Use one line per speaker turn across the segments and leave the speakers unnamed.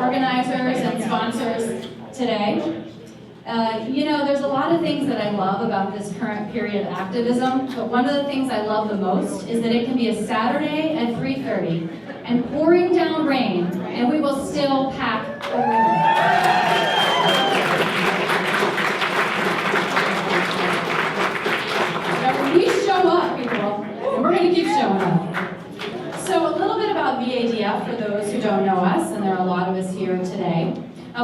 organizers and sponsors today. There's a lot of things that I love about this current period of activism, but one of the things I love the most is that it can be a Saturday at 3:30 and pouring down rain, and we will still pack a room. We show up, people, and we're going to keep showing up. So a little bit about VADF for those who don't know us, and there are a lot of us here today.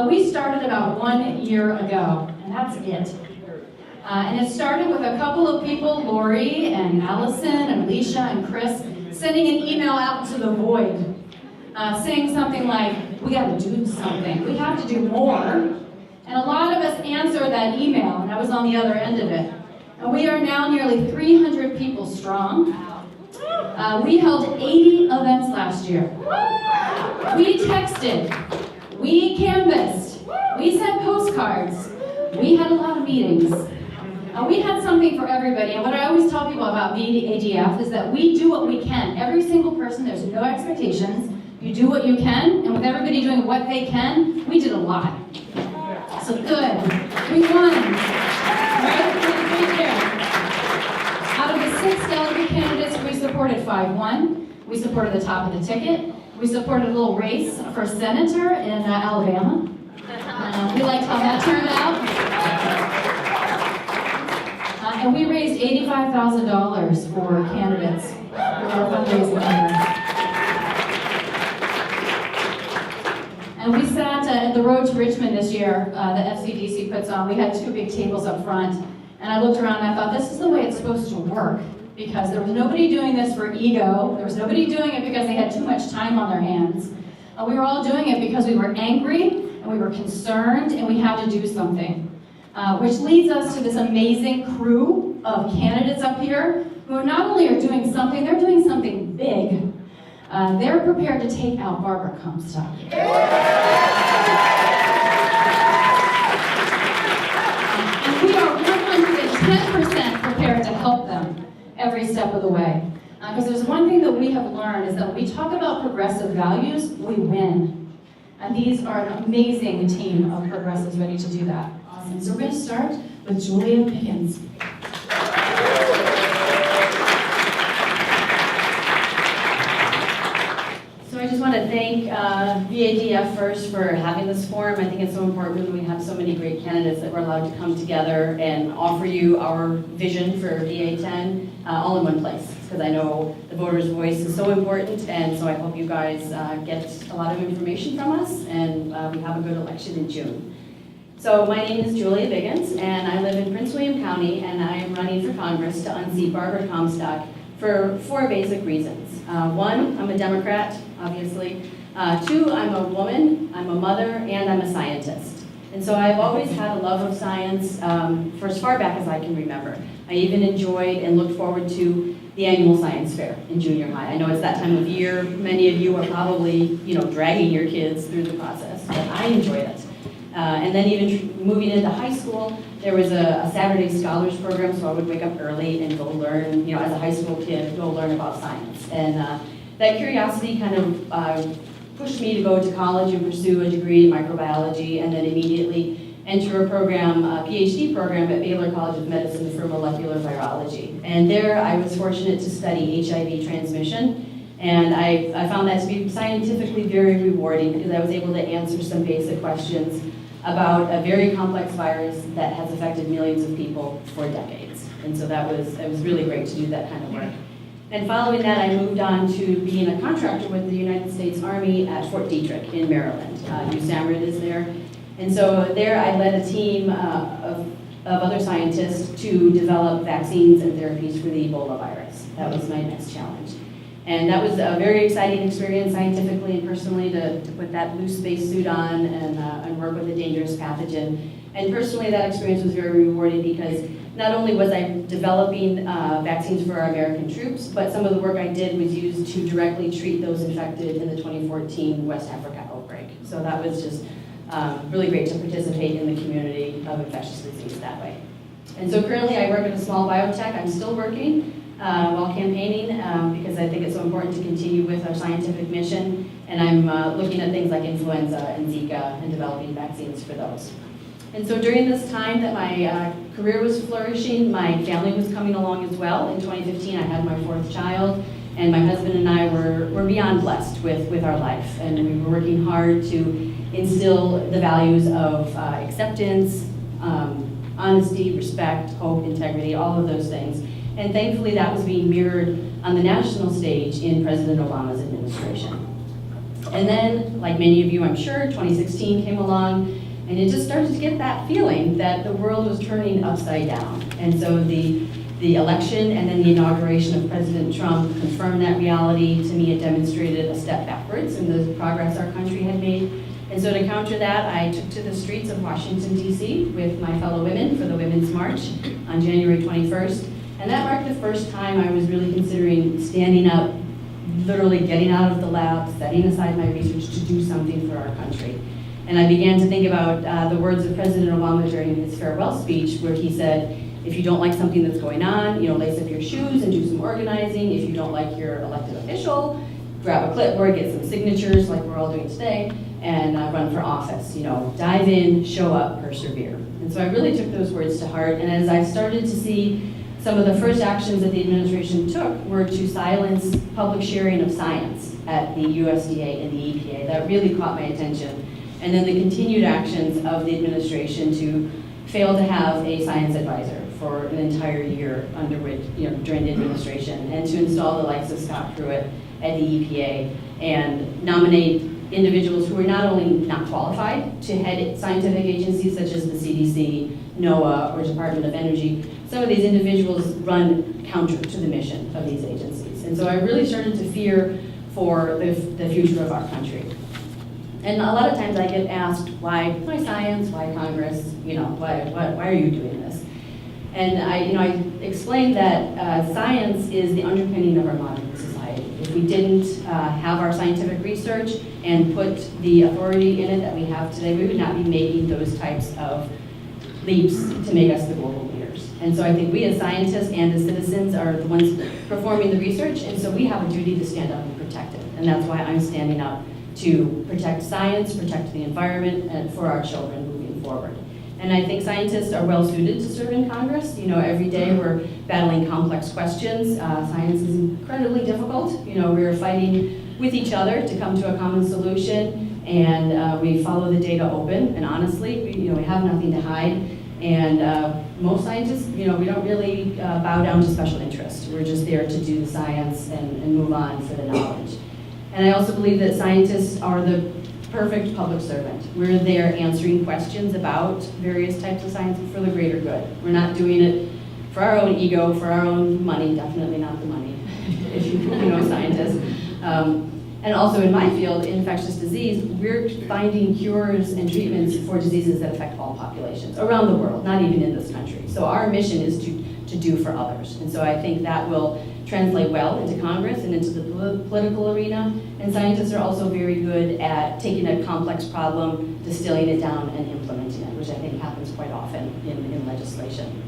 We started about 1 year ago, and that's it. And it started with a couple of people, Lori and Allison and Alicia and Chris, sending an email out to the void, saying something like, we got to do something, we have to do more. And a lot of us answered that email, and I was on the other end of it. And we are now nearly 300 people strong. We held 80 events last year. We texted, we canvassed, we sent postcards, we had a lot of meetings. We had something for everybody, and what I always tell people about VADF is that we do what we can. Every single person, there's no expectations. You do what you can, and with everybody doing what they can, we did a lot. So good. We won. Right? We did a great year. Out of the 6 delegate candidates, we supported 5 won. We supported the top of the ticket. We supported a little race for senator in Alabama. We liked how that turned out. And we raised $85,000 for candidates for our fundraising effort. And we sat at the road to Richmond this year, the FCDC puts on. We had 2 big tables up front. And I looked around and I thought, this is the way it's supposed to work. Because there was nobody doing this for ego. There was nobody doing it because they had too much time on their hands. We were all doing it because we were angry and we were concerned and we had to do something. Which leads us to this amazing crew of candidates up here who not only are doing something, they're doing something big. They're prepared to take out Barbara Comstock. And we are 110% prepared to help them every step of the way. Because there's one thing that we have learned is that when we talk about progressive values, we win. And these are an amazing team of progressives ready to do that. Awesome. So we're going to start with Julia Pickens.
So I just want to thank VADF first for having this forum. I think it's so important when we have so many great candidates that we're allowed to come together and offer you our vision for VA10 all in one place. Because I know the voters' voice is so important, and so I hope you guys get a lot of information from us, and we have a good election in June. So my name is Julia Biggins, and I live in Prince William County, and I am running for Congress to unseat Barbara Comstock for 4 basic reasons. 1, I'm a Democrat, obviously. 2, I'm a woman, I'm a mother, and I'm a scientist. And so I've always had a love of science for as far back as I can remember. I even enjoyed and looked forward to the annual science fair in junior high. I know it's that time of year. Many of you are probably, dragging your kids through the process, but I enjoyed it. And then even moving into high school, there was a Saturday Scholars Program, so I would wake up early and go learn, as a high school kid, go learn about science. And that curiosity kind of pushed me to go to college and pursue a degree in microbiology, and then immediately enter a program, a PhD program at Baylor College of Medicine for molecular virology. And there I was fortunate to study HIV transmission, and I found that to be scientifically very rewarding because I was able to answer some basic questions about a very complex virus that has affected millions of people for decades. And so it was really great to do that kind of work. And following that, I moved on to being a contractor with the United States Army at Fort Detrick in Maryland. USAMRIID is there. And so there I led a team of other scientists to develop vaccines and therapies for the Ebola virus. That was my next challenge. And that was a very exciting experience scientifically and personally to put that blue spacesuit on and work with a dangerous pathogen. And personally, that experience was very rewarding because not only was I developing vaccines for our American troops, but some of the work I did was used to directly treat those infected in the 2014 West Africa outbreak. So that was just really great to participate in the community of infectious disease that way. And so currently I work at a small biotech. I'm still working while campaigning because I think it's so important to continue with our scientific mission And I'm looking at things like influenza and Zika and developing vaccines for those. And so during this time that my career was flourishing, my family was coming along as well. In 2015, I had my 4th child, and my husband and I were beyond blessed with our life. And we were working hard to instill the values of acceptance, honesty, respect, hope, integrity, all of those things. And thankfully that was being mirrored on the national stage in President Obama's administration. And then, like many of you I'm sure, 2016 came along, and it just started to get that feeling that the world was turning upside down. And so the election and then the inauguration of President Trump confirmed that reality. To me, it demonstrated a step backwards in the progress our country had made. And so to counter that, I took to the streets of Washington, D.C. with my fellow women for the Women's March on January 21st. And that marked the first time I was really considering standing up, literally getting out of the lab, setting aside my research to do something for our country. And I began to think about the words of President Obama during his farewell speech, where he said, if you don't like something that's going on, lace up your shoes and do some organizing. If you don't like your elected official, grab a clipboard, get some signatures like we're all doing today, and run for office. Dive in, show up, persevere. And so I really took those words to heart. And as I started to see some of the first actions that the administration took were to silence public sharing of science at the USDA and the EPA. That really caught my attention. And then the continued actions of the administration to fail to have a science advisor for an entire year during the administration, and to install the likes of Scott Pruitt at the EPA and nominate individuals who are not only not qualified to head scientific agencies such as the CDC, NOAA, or Department of Energy. Some of these individuals run counter to the mission of these agencies. And so I really started to fear for the future of our country. And a lot of times I get asked, why science, why Congress, why are you doing this? And I explained that science is the underpinning of our modern society. If we didn't have our scientific research and put the authority in it that we have today, we would not be making those types of leaps to make us the global leaders. And so I think we as scientists and as citizens are the ones performing the research, and so we have a duty to stand up and protect it. And that's why I'm standing up to protect science, protect the environment, and for our children moving forward. And I think scientists are well suited to serve in Congress. Every day we're battling complex questions. Science is incredibly difficult. We're fighting with each other to come to a common solution, and we follow the data open. And honestly, we have nothing to hide. And most scientists, we don't really bow down to special interest. We're just there to do the science and move on for the knowledge. And I also believe that scientists are the perfect public servant. We're there answering questions about various types of science for the greater good. We're not doing it for our own ego, for our own money, definitely not the money, if you know scientists. And also in my field, infectious disease, we're finding cures and treatments for diseases that affect all populations around the world, not even in this country. So our mission is to do for others. And so I think that will translate well into Congress and into the political arena. And scientists are also very good at taking a complex problem, distilling it down, and implementing it, which I think happens quite often in legislation.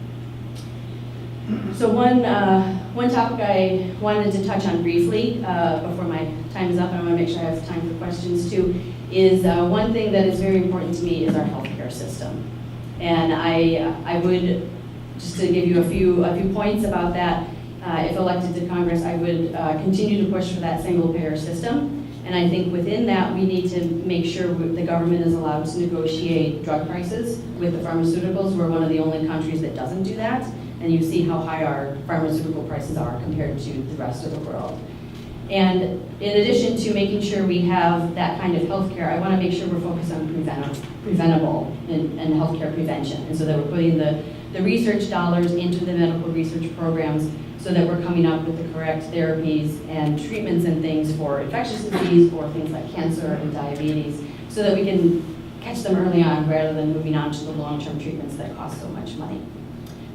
So one topic I wanted to touch on briefly before my time is up, and I want to make sure I have time for questions too, is one thing that is very important to me is our healthcare system. And I would, just to give you a few points about that, if elected to Congress, I would continue to push for that single-payer system. And I think within that, we need to make sure the government is allowed to negotiate drug prices with the pharmaceuticals. We're one of the only countries that doesn't do that. And you see how high our pharmaceutical prices are compared to the rest of the world. And in addition to making sure we have that kind of healthcare, I want to make sure we're focused on preventable and healthcare prevention. And so that we're putting the research dollars into the medical research programs so that we're coming up with the correct therapies and treatments and things for infectious disease, for things like cancer and diabetes, so that we can catch them early on rather than moving on to the long-term treatments that cost so much money.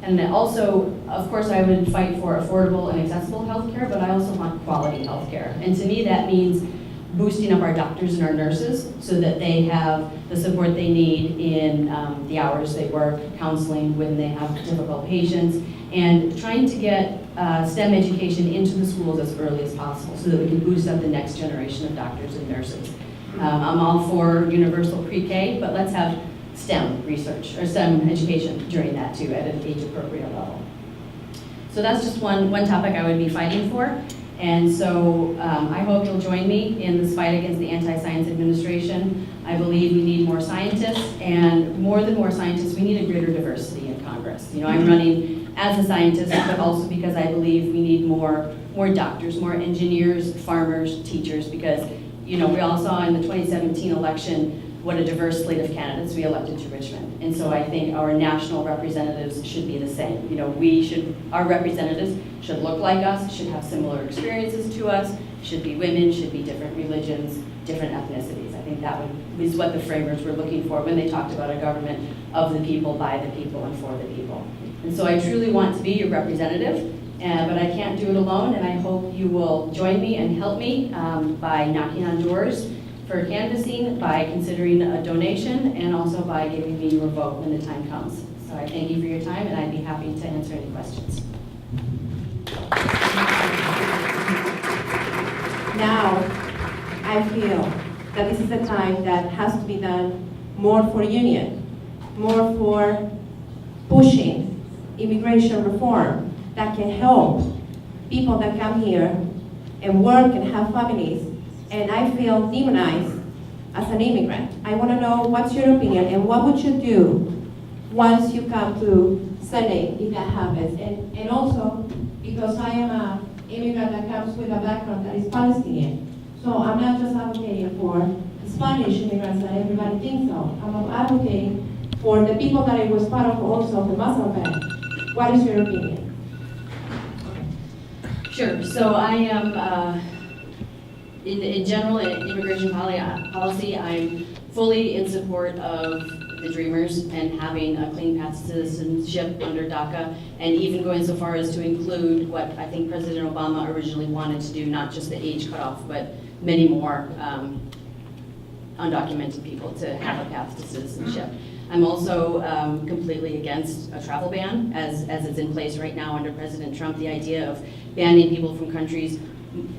And also, of course, I would fight for affordable and accessible healthcare, but I also want quality healthcare. And to me, that means boosting up our doctors and our nurses so that they have the support they need in the hours they work, counseling when they have difficult patients, and trying to get STEM education into the schools as early as possible so that we can boost up the next generation of doctors and nurses. I'm all for universal pre-K, but let's have STEM research or STEM education during that too at an age-appropriate level. So that's just one topic I would be fighting for. And so I hope you'll join me in this fight against the anti-science administration. I believe we need more scientists, and more than more scientists, we need a greater diversity in Congress. You know, I'm running as a scientist, but also because I believe we need more doctors, more engineers, farmers, teachers, because, you know, we all saw in the 2017 election what a diverse slate of candidates we elected to Richmond. And so I think our national representatives should be the same. You know, our representatives should look like us, should have similar experiences to us, should be women, should be different religions, different ethnicities. I think that is what the framers were looking for when they talked about a government of the people, by the people, and for the people. And so I truly want to be your representative, but I can't do it alone, and I hope you will join me and help me by knocking on doors for canvassing, by considering a donation, and also by giving me your vote when the time comes. So I thank you for your time, and I'd be happy to answer any questions.
Now, I feel that this is a time that has to be done more for union, more for pushing immigration reform that can help people that come here and work and have families. And I feel demonized as an immigrant. I want to know what's your opinion and what would you do once you come to Senate if that happens. And also, because I am an immigrant that comes with a background that is Palestinian. So I'm not just advocating for Spanish immigrants that everybody thinks of. I'm advocating for the people that I was part of also, the Muslim Bank. What is your opinion?
Sure. So I am, in general, in immigration policy, I'm fully in support of the Dreamers and having a clean path to citizenship under DACA, and even going so far as to include what I think President Obama originally wanted to do, not just the age cutoff, but many more undocumented people to have a path to citizenship. I'm also completely against a travel ban, as it's in place right now under President Trump. The idea of banning people from countries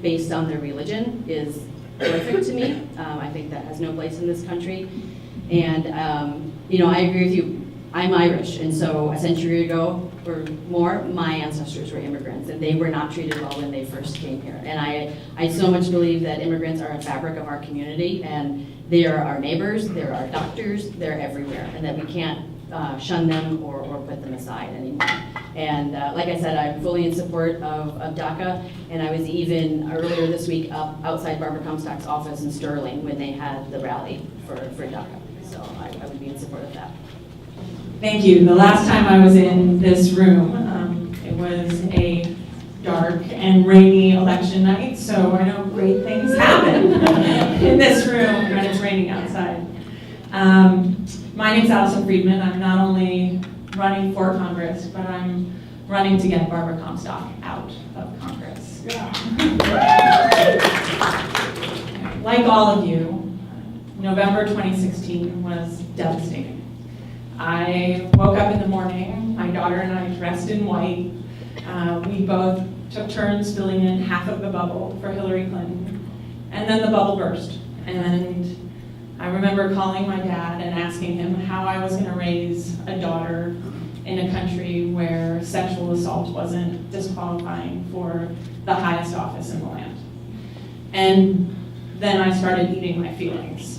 based on their religion is horrific to me. I think that has no place in this country. And, you know, I agree with you. I'm Irish, and so a century ago or more, my ancestors were immigrants, and they were not treated well when they first came here. And I so much believe that immigrants are a fabric of our community, and they are our neighbors, they're our doctors, they're everywhere, and that we can't shun them or put them aside anymore. And like I said, I'm fully in support of DACA, and I was even earlier this week up outside Barbara Comstock's office in Sterling when they had the rally for DACA. So I would be in support of that.
Thank you. The last time I was in this room, it was a dark and rainy election night, so I know great things happen in this room when it's raining outside. My name's Allison Friedman. I'm not only running for Congress, but I'm running to get Barbara Comstock out of Congress. Yeah. Like all of you, November 2016 was devastating. I woke up in the morning, my daughter and I dressed in white. We both took turns filling in half of the bubble for Hillary Clinton, and then the bubble burst. And I remember calling my dad and asking him how I was going to raise a daughter in a country where sexual assault wasn't disqualifying for the highest office in the land. And then I started eating my feelings.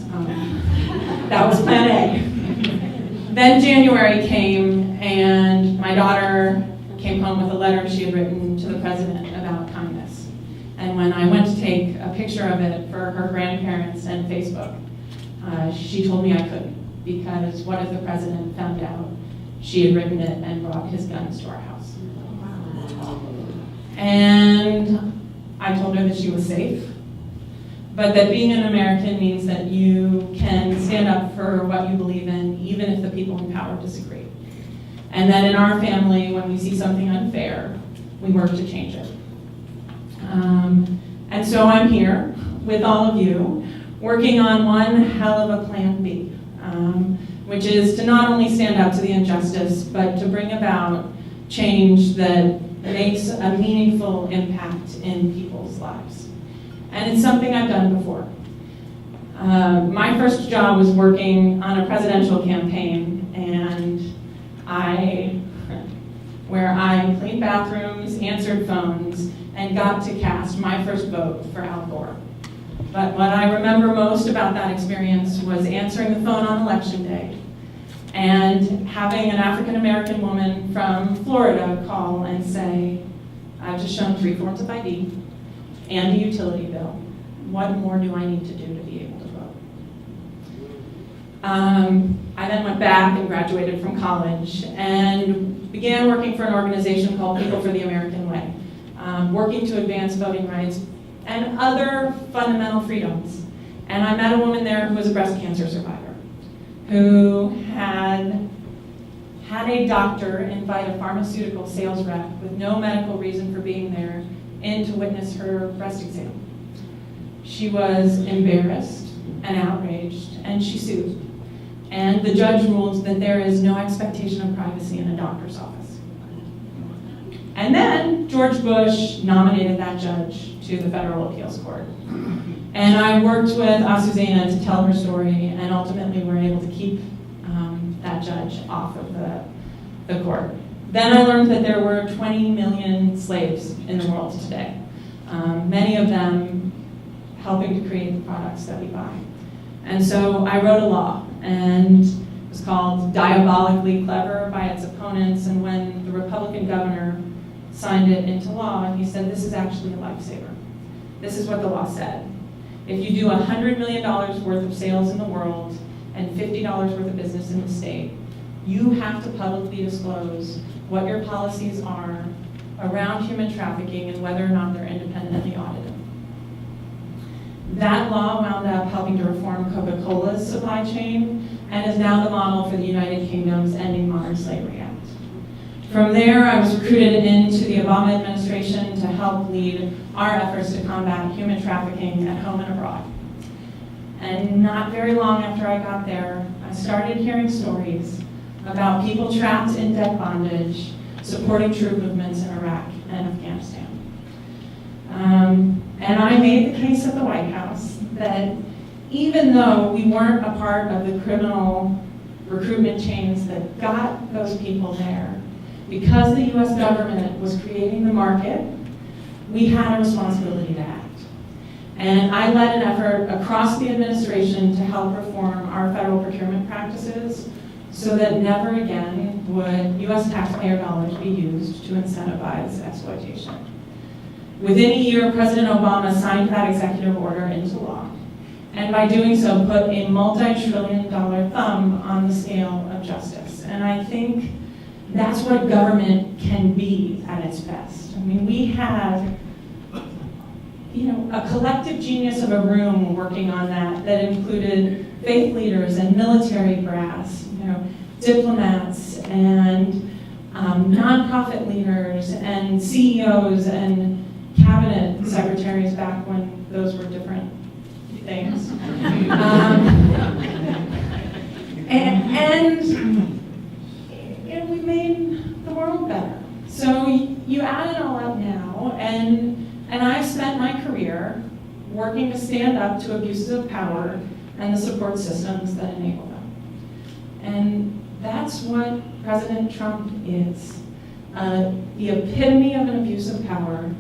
That was plan A. Then January came, and my daughter came home with a letter she had written to the president about kindness. And when I went to take a picture of it for her grandparents and Facebook, she told me I couldn't, because what if the president found out she had written it and brought his guns to our house? And I told her that she was safe, but that being an American means that you can stand up for what you believe in, even if the people in power disagree. And that in our family, when we see something unfair, we work to change it. And so I'm here with all of you, working on one hell of a plan B, which is to not only stand up to the injustice, but to bring about change that makes a meaningful impact in people's lives. And it's something I've done before. My first job was working on a presidential campaign, and where I cleaned bathrooms, answered phones, and got to cast my first vote for Al Gore. But what I remember most about that experience was answering the phone on election day and having an African-American woman from Florida call and say, I've just shown 3 forms of ID and a utility bill. What more do I need to do to be able to vote? I then went back and graduated from college and began working for an organization called People for the American Way, working to advance voting rights and other fundamental freedoms. And I met a woman there who was a breast cancer survivor, who had a doctor invite a pharmaceutical sales rep with no medical reason for being there in to witness her breast exam. She was embarrassed and outraged, and she sued. And the judge ruled that there is no expectation of privacy in a doctor's office. And then George Bush nominated that judge to the Federal Appeals Court. And I worked with Azucena to tell her story, and ultimately were able to keep that judge off of the court. Then I learned that there were 20 million slaves in the world today, many of them helping to create the products that we buy. And so I wrote a law, and it was called Diabolically Clever by its opponents, and when the Republican governor signed it into law, he said, this is actually a lifesaver. This is what the law said. If you do $100 million worth of sales in the world and $50 worth of business in the state, you have to publicly disclose what your policies are around human trafficking and whether or not they're independently audited. That law wound up helping to reform Coca-Cola's supply chain and is now the model for the United Kingdom's Ending Modern Slavery Act. From there, I was recruited into the Obama administration to help lead our efforts to combat human trafficking at home and abroad. And not very long after I got there, I started hearing stories about people trapped in debt bondage, supporting troop movements in Iraq and Afghanistan. And I made the case at the White House that even though we weren't a part of the criminal recruitment chains that got those people there, because the US government was creating the market, we had a responsibility to act. And I led an effort across the administration to help reform our federal procurement practices so that never again would US taxpayer dollars be used to incentivize exploitation. Within a year, President Obama signed that executive order into law, and by doing so, put a multi-trillion-dollar thumb on the scale of justice. And I think that's what government can be at its best. I mean, we had, a collective genius of a room working on that included faith leaders and military brass, diplomats and nonprofit leaders and CEOs and cabinet secretaries back when those were different things. And we made the world better. So you add it all up now, and I've spent my career working to stand up to abuses of power and the support systems that enable them. And that's what President Trump is, the epitome of an abuse of power.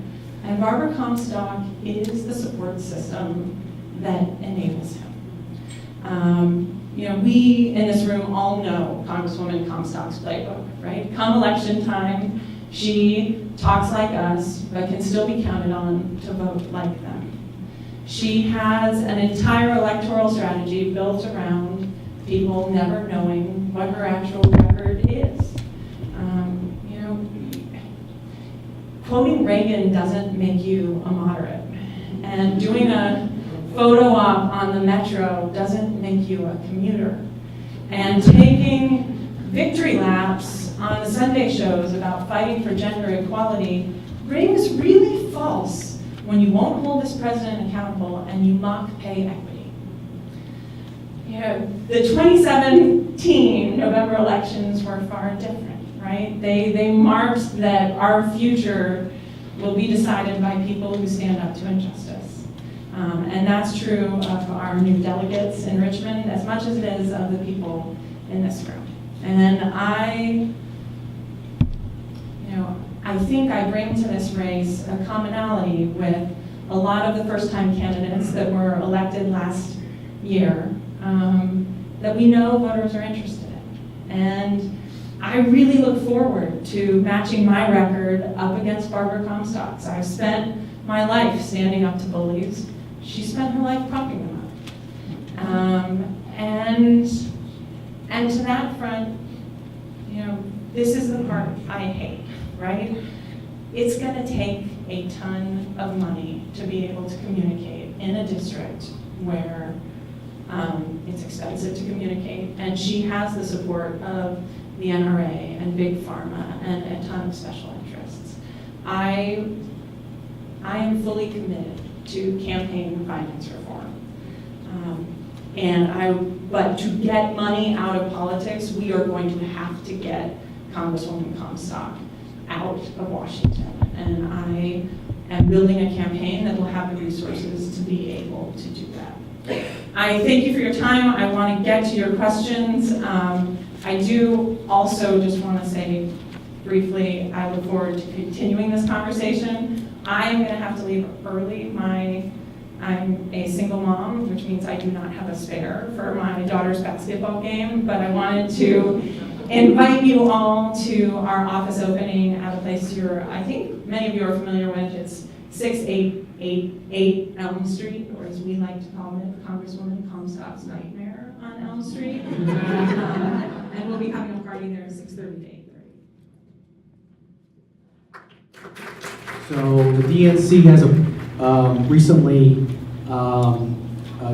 And Barbara Comstock is the support system that enables him. We in this room all know Congresswoman Comstock's playbook, right? Come election time, she talks like us, but can still be counted on to vote like them. She has an entire electoral strategy built around people never knowing what her actual record is. Quoting Reagan doesn't make you a moderate, and doing a photo op on the metro doesn't make you a commuter, and taking victory laps on the Sunday shows about fighting for gender equality rings really false when you won't hold this president accountable and you mock pay equity. You know, the 2017 November elections were far different, right? They marked that our future will be decided by people who stand up to injustice. And that's true of our new delegates in Richmond as much as it is of the people in this room. And I think I bring to this race a commonality with a lot of the first-time candidates that were elected last year that we know voters are interested in. And I really look forward to matching my record up against Barbara Comstock's. I've spent my life standing up to bullies. She spent her life propping them up. And to that front, this is the part I hate, right? It's gonna take a ton of money to be able to communicate in a district where it's expensive to communicate, and she has the support of the NRA and Big Pharma and a ton of special interests. I am fully committed to campaign finance reform. But to get money out of politics, we are going to have to get Congresswoman Comstock out of Washington. And I am building a campaign that will have the resources to be able to do that. I thank you for your time. I want to get to your questions. I do also just want to say briefly, I look forward to continuing this conversation. I am going to have to leave early. I'm a single mom, which means I do not have a spare for my daughter's basketball game, but I wanted to invite you all to our office opening at a place I think many of you are familiar with. It's 6888 Elm Street, or as we like to call it, Congresswoman Comstock's Nightmare on Elm Street. And we'll be having a party there 6:30 to 8:30.
So the DNC has recently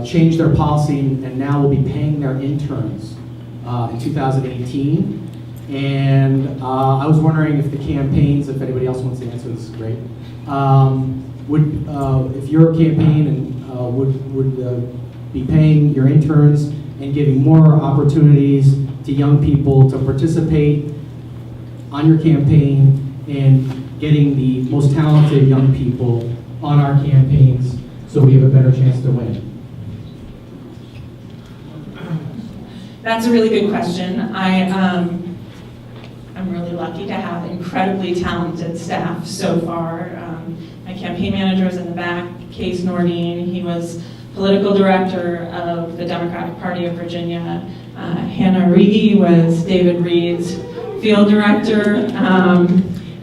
changed their policy and now will be paying their interns in 2018. And I was wondering if the campaigns, if anybody else wants to answer, this is great, if your campaign would be paying your interns and giving more opportunities to young people to participate on your campaign and getting the most talented young people on our campaigns so we have a better chance to win?
That's a really good question. I'm really lucky to have incredibly talented staff so far. My campaign manager is in the back, Case Nordine. He was political director of the Democratic Party of Virginia. Hannah Reedy was David Reed's field director.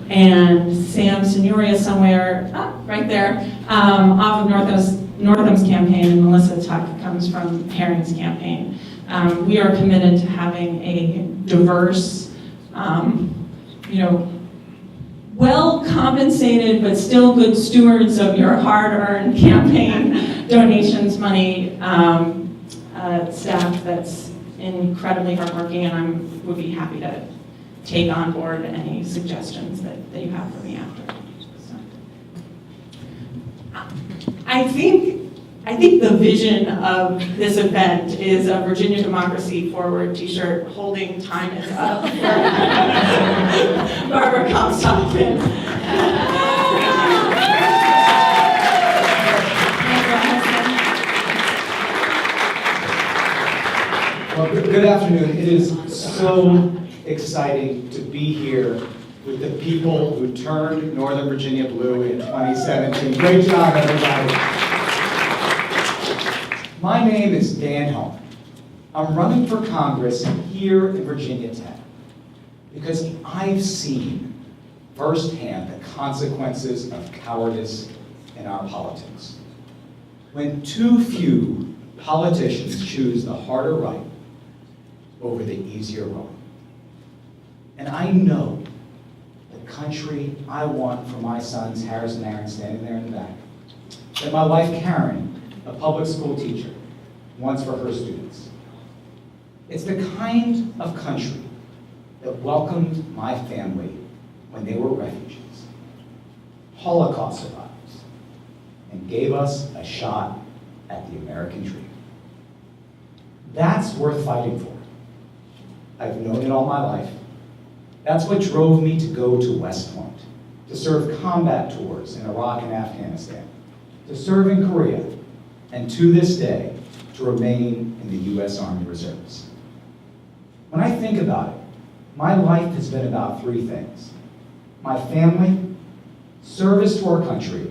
And Sam Signoria somewhere, right there, off of Northam's campaign, and Melissa Tuck comes from Herring's campaign. We are committed to having a diverse, well compensated but still good stewards of your hard-earned campaign donations money staff that's incredibly hardworking, and I would be happy to take on board any suggestions that you have for me after. So. I think the vision of this event is a Virginia Democracy Forward t-shirt holding time is up for Barbara Comstock.
Well, good afternoon. It is so exciting to be here with the people who turned Northern Virginia blue in 2017. Great job, everybody. My name is Dan Holman. I'm running for Congress here in Virginia Tech because I've seen firsthand the consequences of cowardice in our politics. When too few politicians choose the harder right over the easier wrong. And I know the country I want for my sons, Harris and Aaron, standing there in the back, that my wife, Karen, a public school teacher, wants for her students. It's the kind of country that welcomed my family when they were refugees, Holocaust survivors, and gave us a shot at the American dream. That's worth fighting for. I've known it all my life. That's what drove me to go to West Point, to serve combat tours in Iraq and Afghanistan, to serve in Korea, and to this day, to remain in the U.S. Army Reserves. When I think about it, my life has been about three things: my family, service to our country,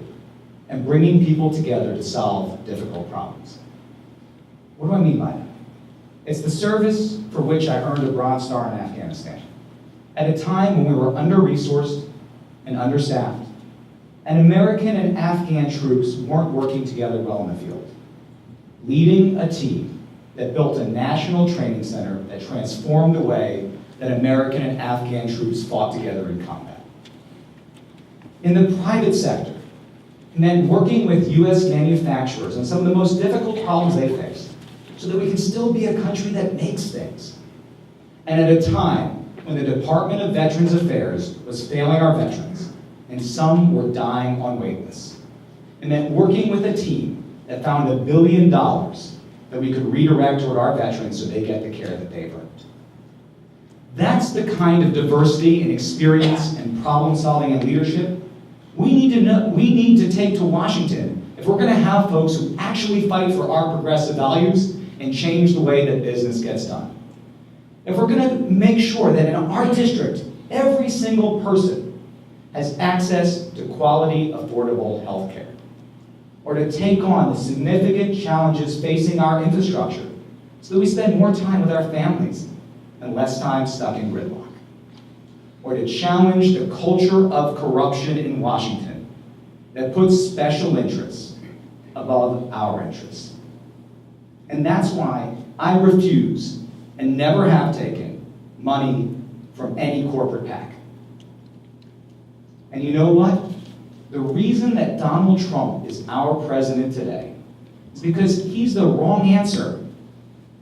and bringing people together to solve difficult problems. What do I mean by that? It's the service for which I earned a Bronze Star in Afghanistan, at a time when we were under-resourced and understaffed, and American and Afghan troops weren't working together well in the field. Leading a team that built a national training center that transformed the way that American and Afghan troops fought together in combat. In the private sector, it meant working with U.S. manufacturers on some of the most difficult problems they faced, so that we can still be a country that makes things. And at a time when the Department of Veterans Affairs was failing our veterans, and some were dying on wait lists, it meant working with a team that found $1 billion that we could redirect toward our veterans so they get the care that they've earned. That's the kind of diversity and experience and problem solving and leadership we need to take to Washington if we're going to have folks who actually fight for our progressive values and change the way that business gets done. If we're going to make sure that in our district, every single person has access to quality, affordable health care, or to take on the significant challenges facing our infrastructure so that we spend more time with our families and less time stuck in gridlock, or to challenge the culture of corruption in Washington that puts special interests above our interests. And that's why I refuse and never have taken money from any corporate PAC. And you know what? The reason that Donald Trump is our president today is because he's the wrong answer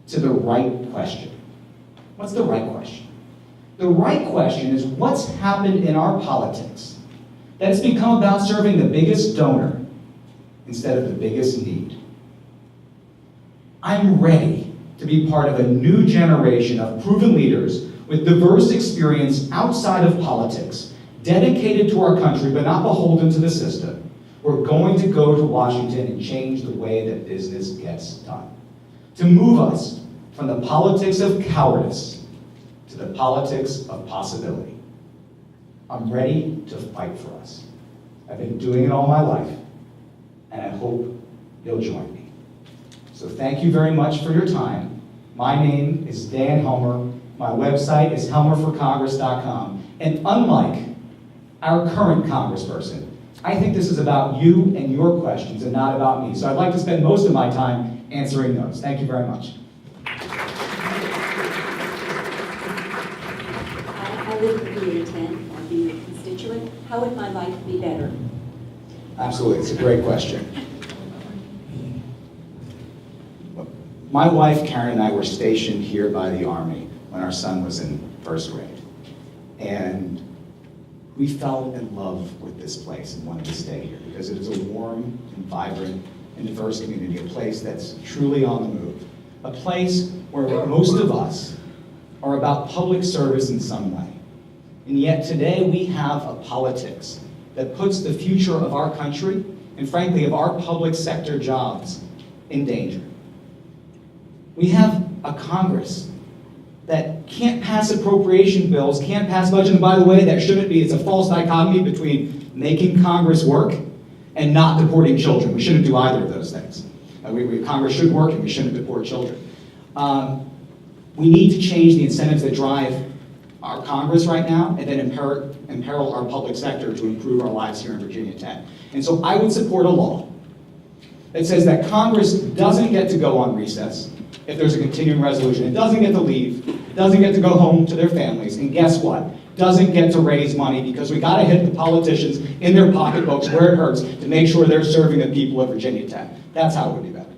to the right question. What's the right question? The right question is what's happened in our politics that has become about serving the biggest donor instead of the biggest need. I'm ready to be part of a new generation of proven leaders with diverse experience outside of politics, dedicated to our country but not beholden to the system. We're going to go to Washington and change the way that business gets done, to move us from the politics of cowardice to the politics of possibility. I'm ready to fight for us. I've been doing it all my life, and I hope you'll join me. So thank you very much for your time. My name is Dan Helmer. My website is helmerforcongress.com. And unlike our current congressperson, I think this is about you and your questions and not about me. So I'd like to spend most of my time answering those. Thank you very much.
I live in VA10, I'll be a constituent. How would my life be better?
Absolutely, it's a great question. My wife, Karen, and I were stationed here by the Army when our son was in first grade. And we fell in love with this place and wanted to stay here because it is a warm and vibrant and diverse community, a place that's truly on the move, a place where most of us are about public service in some way. And yet today we have a politics that puts the future of our country and frankly of our public sector jobs in danger. We have a Congress that can't pass appropriation bills, can't pass budget, and by the way, that shouldn't be. It's a false dichotomy between making Congress work and not deporting children. We shouldn't do either of those things. Congress should work and we shouldn't deport children. We need to change the incentives that drive our Congress right now and then imperil our public sector to improve our lives here in Virginia Tech. And so I would support a law that says that Congress doesn't get to go on recess if there's a continuing resolution. It doesn't get to leave. It doesn't get to go home to their families. And guess what? Doesn't get to raise money because we got to hit the politicians in their pocketbooks where it hurts to make sure they're serving the people of Virginia Tech. That's how it would be better.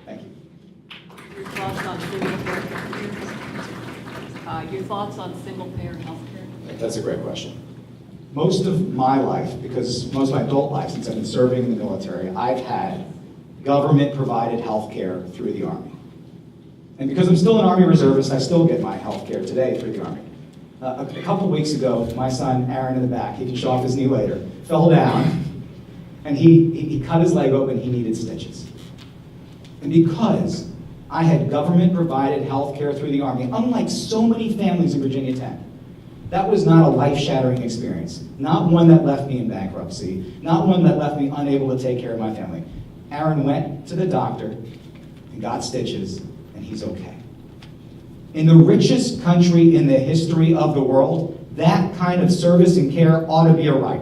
Thank you.
Your thoughts on single-payer health care?
That's a great question. most of my life, because most of my adult life, since I've been serving in the military, I've had government-provided health care through the Army. And because I'm still an Army reservist, I still get my health care today through the Army. A couple of weeks ago, my son, Aaron, in the back, he can show off his knee later, fell down, and he cut his leg open, he needed stitches. And because I had government-provided health care through the Army, unlike so many families in Virginia Tech, that was not a life-shattering experience. Not one that left me in bankruptcy, not one that left me unable to take care of my family. Aaron went to the doctor and got stitches, and he's okay. In the richest country in the history of the world, that kind of service and care ought to be a right.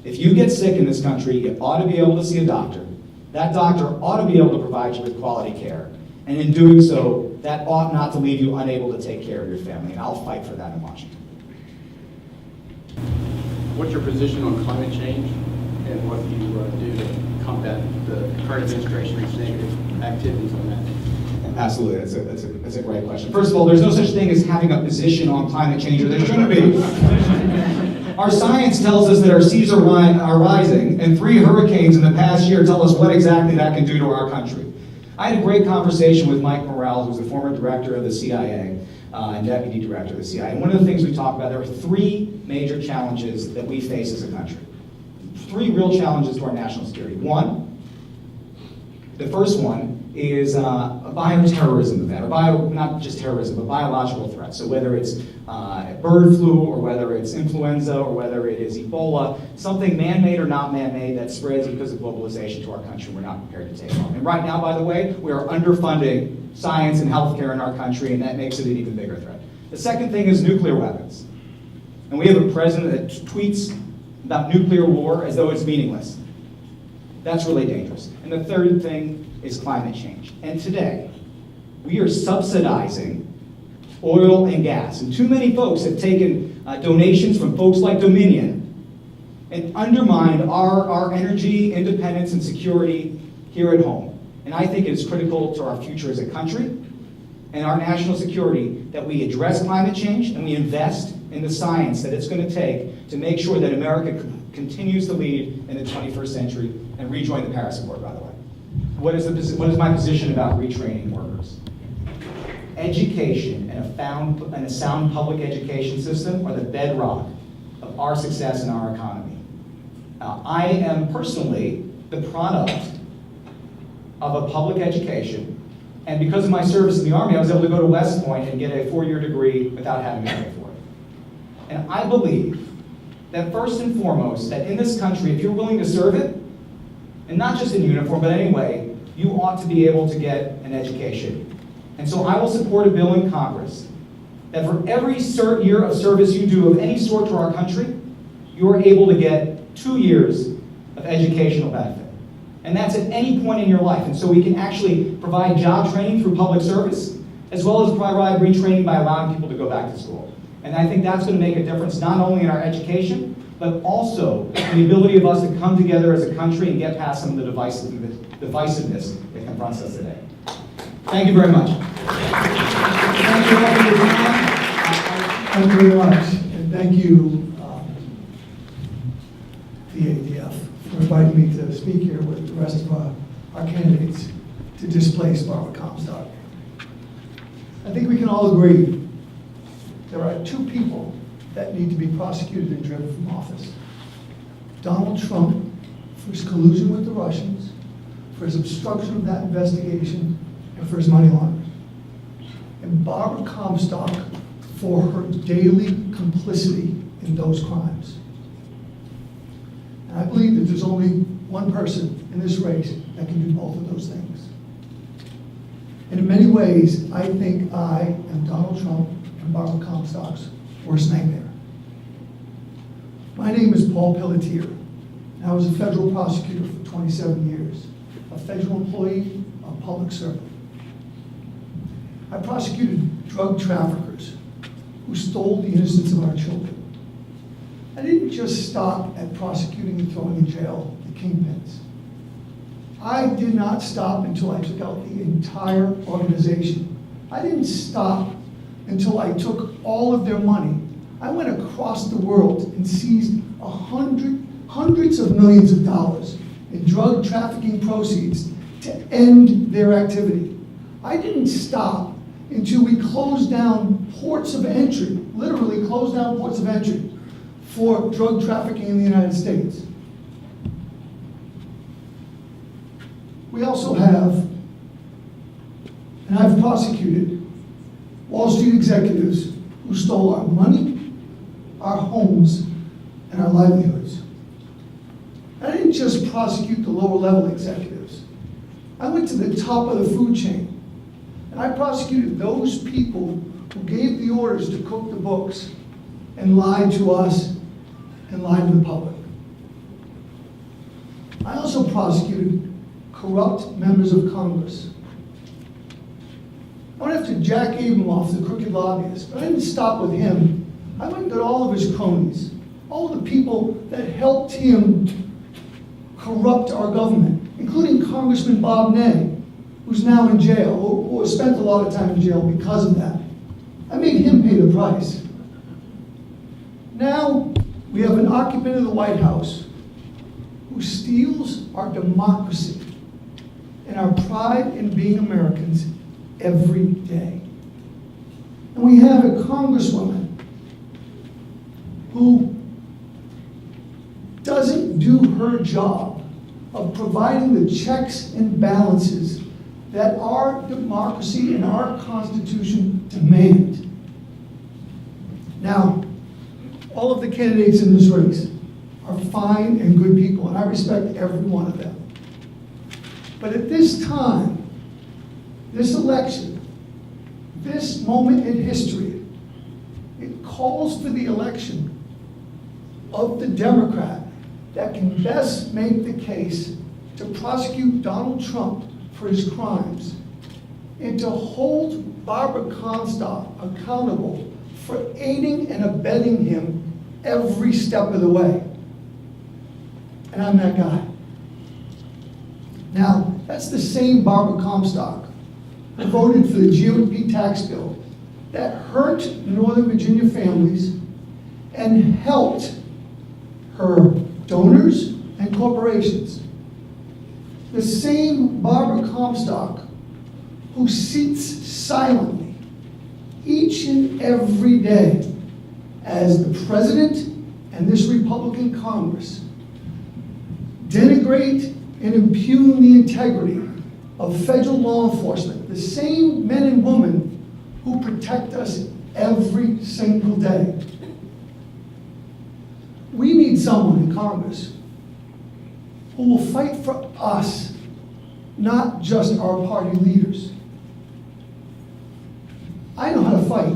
If you get sick in this country, you ought to be able to see a doctor. That doctor ought to be able to provide you with quality care. And in doing so, that ought not to leave you unable to take care of your family. And I'll fight for that in Washington.
What's your position on climate change and what you do to combat the current administration's negative activities on that?
Absolutely, that's a great question. First of all, there's no such thing as having a position on climate change, or there shouldn't be. Our science tells us that our seas are rising, and 3 hurricanes in the past year tell us what exactly that can do to our country. I had a great conversation with Mike Morrell, who's the former director of the CIA and deputy director of the CIA. And one of the things we talked about, there are 3 major challenges that we face as a country. 3 real challenges to our national security. One, the first one is a bioterrorism event, or not just terrorism, but biological threats. So whether it's bird flu, or whether it's influenza, or whether it is Ebola, something man-made or not man-made that spreads because of globalization to our country we're not prepared to take on. And right now, by the way, we are underfunding science and healthcare in our country, and that makes it an even bigger threat. The second thing is nuclear weapons. And we have a president that tweets about nuclear war as though it's meaningless. That's really dangerous. And the third thing is climate change. And today, we are subsidizing oil and gas. And too many folks have taken donations from folks like Dominion and undermined our energy independence and security here at home. And I think it's critical to our future as a country and our national security that we address climate change and we invest in the science that it's going to take to make sure that America continues to lead in the 21st century and rejoin the Paris Accord, by the way. What is my position about retraining workers? Education and a sound public education system are the bedrock of our success in our economy. I am personally the product of a public education, and because of my service in the Army, I was able to go to West Point and get a 4-year degree without having to pay for it. And I believe that first and foremost, that in this country, if you're willing to serve it, and not just in uniform, but anyway, you ought to be able to get an education. And so I will support a bill in Congress that for every year of service you do of any sort to our country, you are able to get 2 years of educational benefit. And that's at any point in your life. And so we can actually provide job training through public service, as well as provide retraining by allowing people to go back to school. And I think that's going to make a difference not only in our education, but also in the ability of us to come together as a country and get past some of the divisiveness that confronts us today. Thank you very much.
Thank you all for your time. Thank you very much. And thank you, VADF, for inviting me to speak here with the rest of our candidates to displace Barbara Comstock. I think we can all agree there are 2 people that need to be prosecuted and driven from office. Donald Trump for his collusion with the Russians, for his obstruction of that investigation, and for his money laundering. And Barbara Comstock for her daily complicity in those crimes. And I believe that there's only one person in this race that can do both of those things. And in many ways, I think I am Donald Trump and Barbara Comstock's worst nightmare. My name is Paul Pelletier, and I was a federal prosecutor for 27 years, a federal employee, a public servant. I prosecuted drug traffickers who stole the innocence of our children. I didn't just stop at prosecuting and throwing in jail the kingpins. I did not stop until I took out the entire organization. I didn't stop until I took all of their money I went across the world and seized hundreds of millions of dollars in drug trafficking proceeds to end their activity. I didn't stop until we closed down ports of entry, literally closed down ports of entry for drug trafficking in the United States. We also have, and I've prosecuted, Wall Street executives who stole our money, our homes, and our livelihoods. I didn't just prosecute the lower level executives. I went to the top of the food chain, and I prosecuted those people who gave the orders to cook the books and lied to us and lied to the public. I also prosecuted corrupt members of Congress. I went after Jack Abramoff, the crooked lobbyist, but I didn't stop with him. I went and got all of his cronies, all the people that helped him corrupt our government, including Congressman Bob Ney, who's now in jail, or spent a lot of time in jail because of that. I made him pay the price. Now, we have an occupant of the White House who steals our democracy and our pride in being Americans every day. And we have a congresswoman who doesn't do her job of providing the checks and balances that our democracy and our Constitution demand. Now, all of the candidates in this race are fine and good people, and I respect every one of them. But at this time, this election, this moment in history, it calls for the election of the Democrat that can best make the case to prosecute Donald Trump for his crimes and to hold Barbara Comstock accountable for aiding and abetting him every step of the way. And I'm that guy. Now, that's the same Barbara Comstock who voted for the GOP tax bill that hurt Northern Virginia families and helped her donors and corporations. The same Barbara Comstock who sits silently each and every day as the president and this Republican Congress denigrate and impugn the integrity of federal law enforcement, the same men and women who protect us every single day. We need someone in Congress who will fight for us, not just our party leaders. I know how to fight.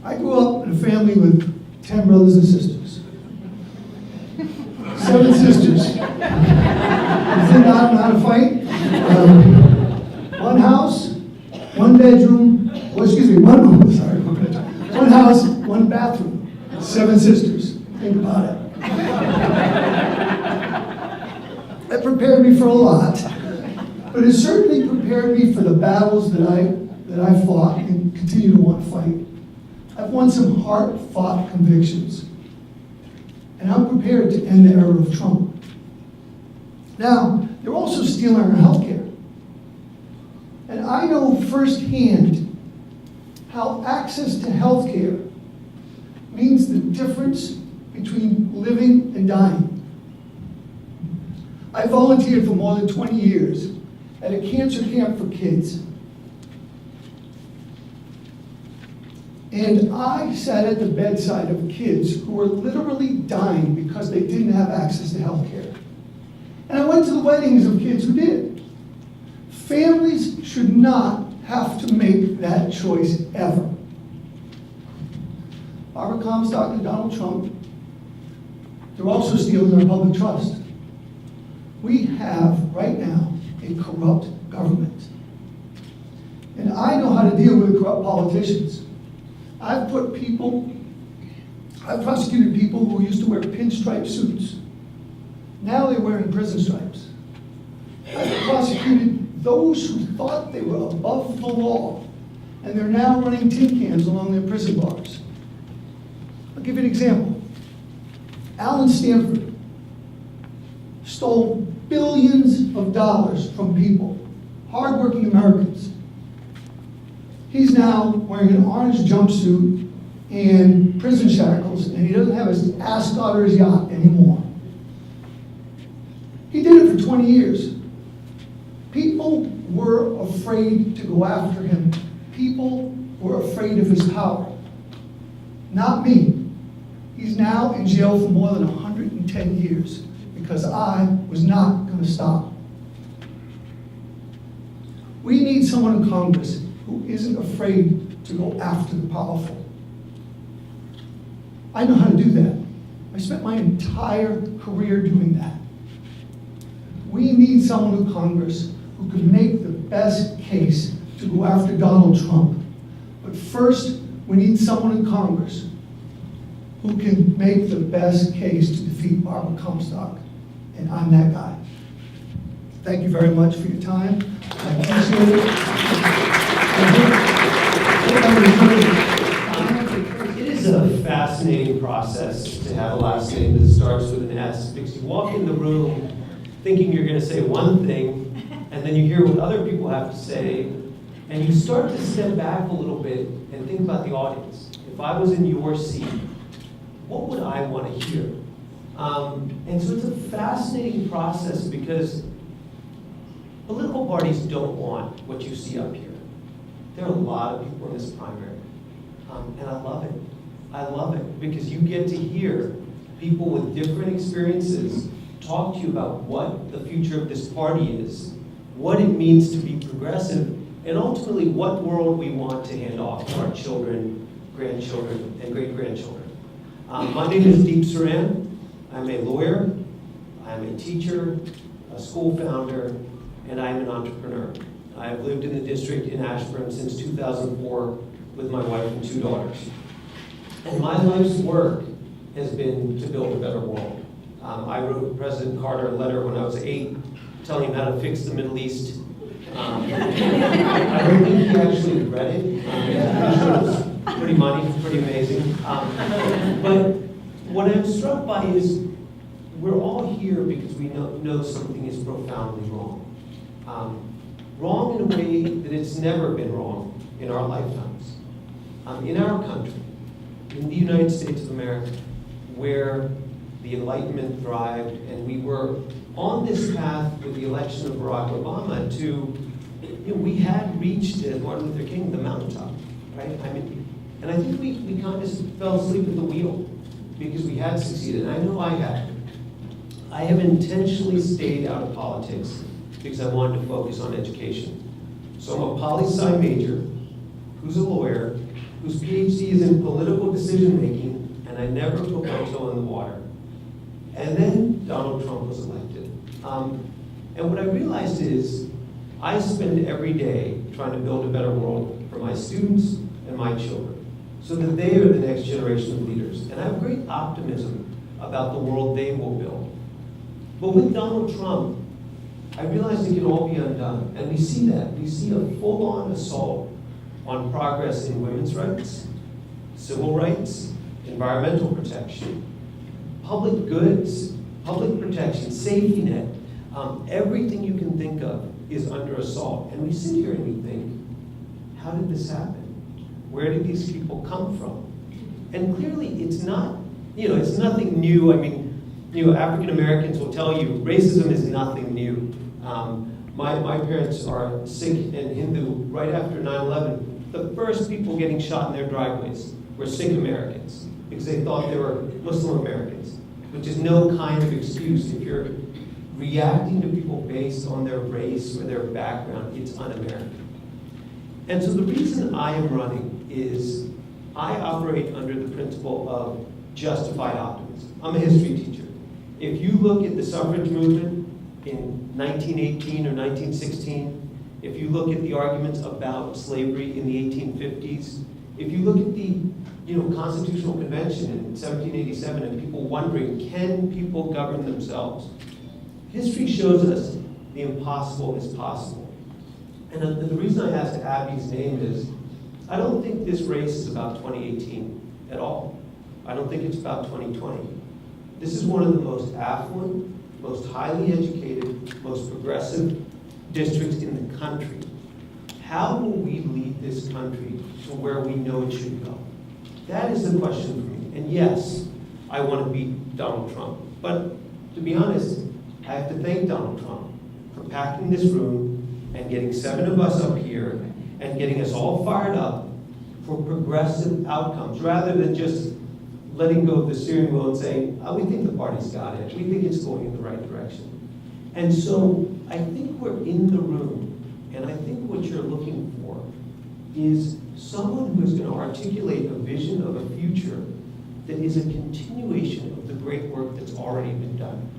I grew up in a family with 10 brothers and sisters. 7 sisters. You think I don't know how to fight? One house, one bedroom, one house, one bathroom, 7 sisters. Think about it. That prepared me for a lot, but it certainly prepared me for the battles that I fought and continue to want to fight. I've won some hard-fought convictions, and I'm prepared to end the era of Trump. Now, they're also stealing our health care. And I know firsthand how access to health care means the difference between living and dying. I volunteered for more than 20 years at a cancer camp for kids. And I sat at the bedside of kids who were literally dying because they didn't have access to health care. And I went to the weddings of kids who did. Families should not have to make that choice ever. Barbara Comstock and Donald Trump, they're also stealing our public trust. We have, right now, a corrupt government. And I know how to deal with corrupt politicians. I've prosecuted people who used to wear pinstripe suits. Now they're wearing prison stripes. I've prosecuted those who thought they were above the law and they're now running tin cans along their prison bars. I'll give you an example. Alan Stanford stole billions of dollars from people, hardworking Americans. He's now wearing an orange jumpsuit and prison shackles, and he doesn't have his ascot or his yacht anymore. He did it for 20 years. People were afraid to go after him. People were afraid of his power. Not me. He's now in jail for more than 110 years because I was not going to stop. We need someone in Congress who isn't afraid to go after the powerful. I know how to do that. I spent my entire career doing that. We need someone in Congress who can make the best case to go after Donald Trump. But first, we need someone in Congress who can make the best case to defeat Barbara Comstock. And I'm that guy. Thank you very much for your time. I appreciate it.
It is a fascinating process to have a last name that starts with an S, because you walk in the room thinking you're going to say one thing, and then you hear what other people have to say, and you start to step back a little bit and think about the audience. If I was in your seat, what would I want to hear? And so it's a fascinating process because political parties don't want what you see up here. There are a lot of people in this primary, and I love it. I love it because you get to hear people with different experiences talk to you about what the future of this party is, what it means to be progressive, and ultimately what world we want to hand off to our children, grandchildren, and great-grandchildren. My name is Deep Saran. I'm a lawyer, I'm a teacher, a school founder, and I'm an entrepreneur. I have lived in the district in Ashburn since 2004 with my wife and 2 daughters. And my life's work has been to build a better world. I wrote President Carter a letter when I was 8, telling him how to fix the Middle East. I don't think he actually read it. It was pretty money, pretty amazing. But what I'm struck by is we're all here because we know something is profoundly wrong. Wrong in a way that it's never been wrong in our lifetimes. In our country, in the United States of America, where the Enlightenment thrived, and we were on this path with the election of Barack Obama to, we had reached, as Martin Luther King, the mountaintop, right? And I think we kind of fell asleep at the wheel because we had succeeded. And I know I had. I have intentionally stayed out of politics because I wanted to focus on education. So I'm a poli-sci major who's a lawyer, whose PhD is in political decision-making, and I never put my toe in the water. And then Donald Trump was elected. And what I realized is I spend every day trying to build a better world for my students and my children so that they are the next generation of leaders. And I have great optimism about the world they will build. But with Donald Trump, I realized it can all be undone. And we see that. We see a full-on assault on progress in women's rights, civil rights, environmental protection, public goods, public protection, safety net. Everything you can think of is under assault. And we sit here and we think, how did this happen? Where did these people come from? And clearly it's not, it's nothing new. I mean, African Americans will tell you racism is nothing new. My parents are Sikh and Hindu. Right after 9/11, the first people getting shot in their driveways were Sikh Americans because they thought they were Muslim Americans, which is no kind of excuse. If you're reacting to people based on their race or their background, it's un-American. And so the reason I am running is I operate under the principle of justified optimism. I'm a history teacher. If you look at the suffrage movement in 1918 or 1916, if you look at the arguments about slavery in the 1850s, if you look at the Constitutional Convention in 1787 and people wondering, can people govern themselves? History shows us the impossible is possible. And the reason I asked Abby's name is, I don't think this race is about 2018 at all. I don't think it's about 2020. This is one of the most affluent, most highly educated, most progressive districts in the country. How will we lead this country to where we know it should go? That is the question for me. And yes, I want to beat Donald Trump. But to be honest, I have to thank Donald Trump for packing this room and getting 7 of us up here and getting us all fired up for progressive outcomes, rather than just letting go of the steering wheel and saying, oh, we think the party's got it. We think it's going in the right direction. And so I think we're in the room, and I think what you're looking for is someone who's going to articulate a vision of a future that is a continuation of the great work that's already been done,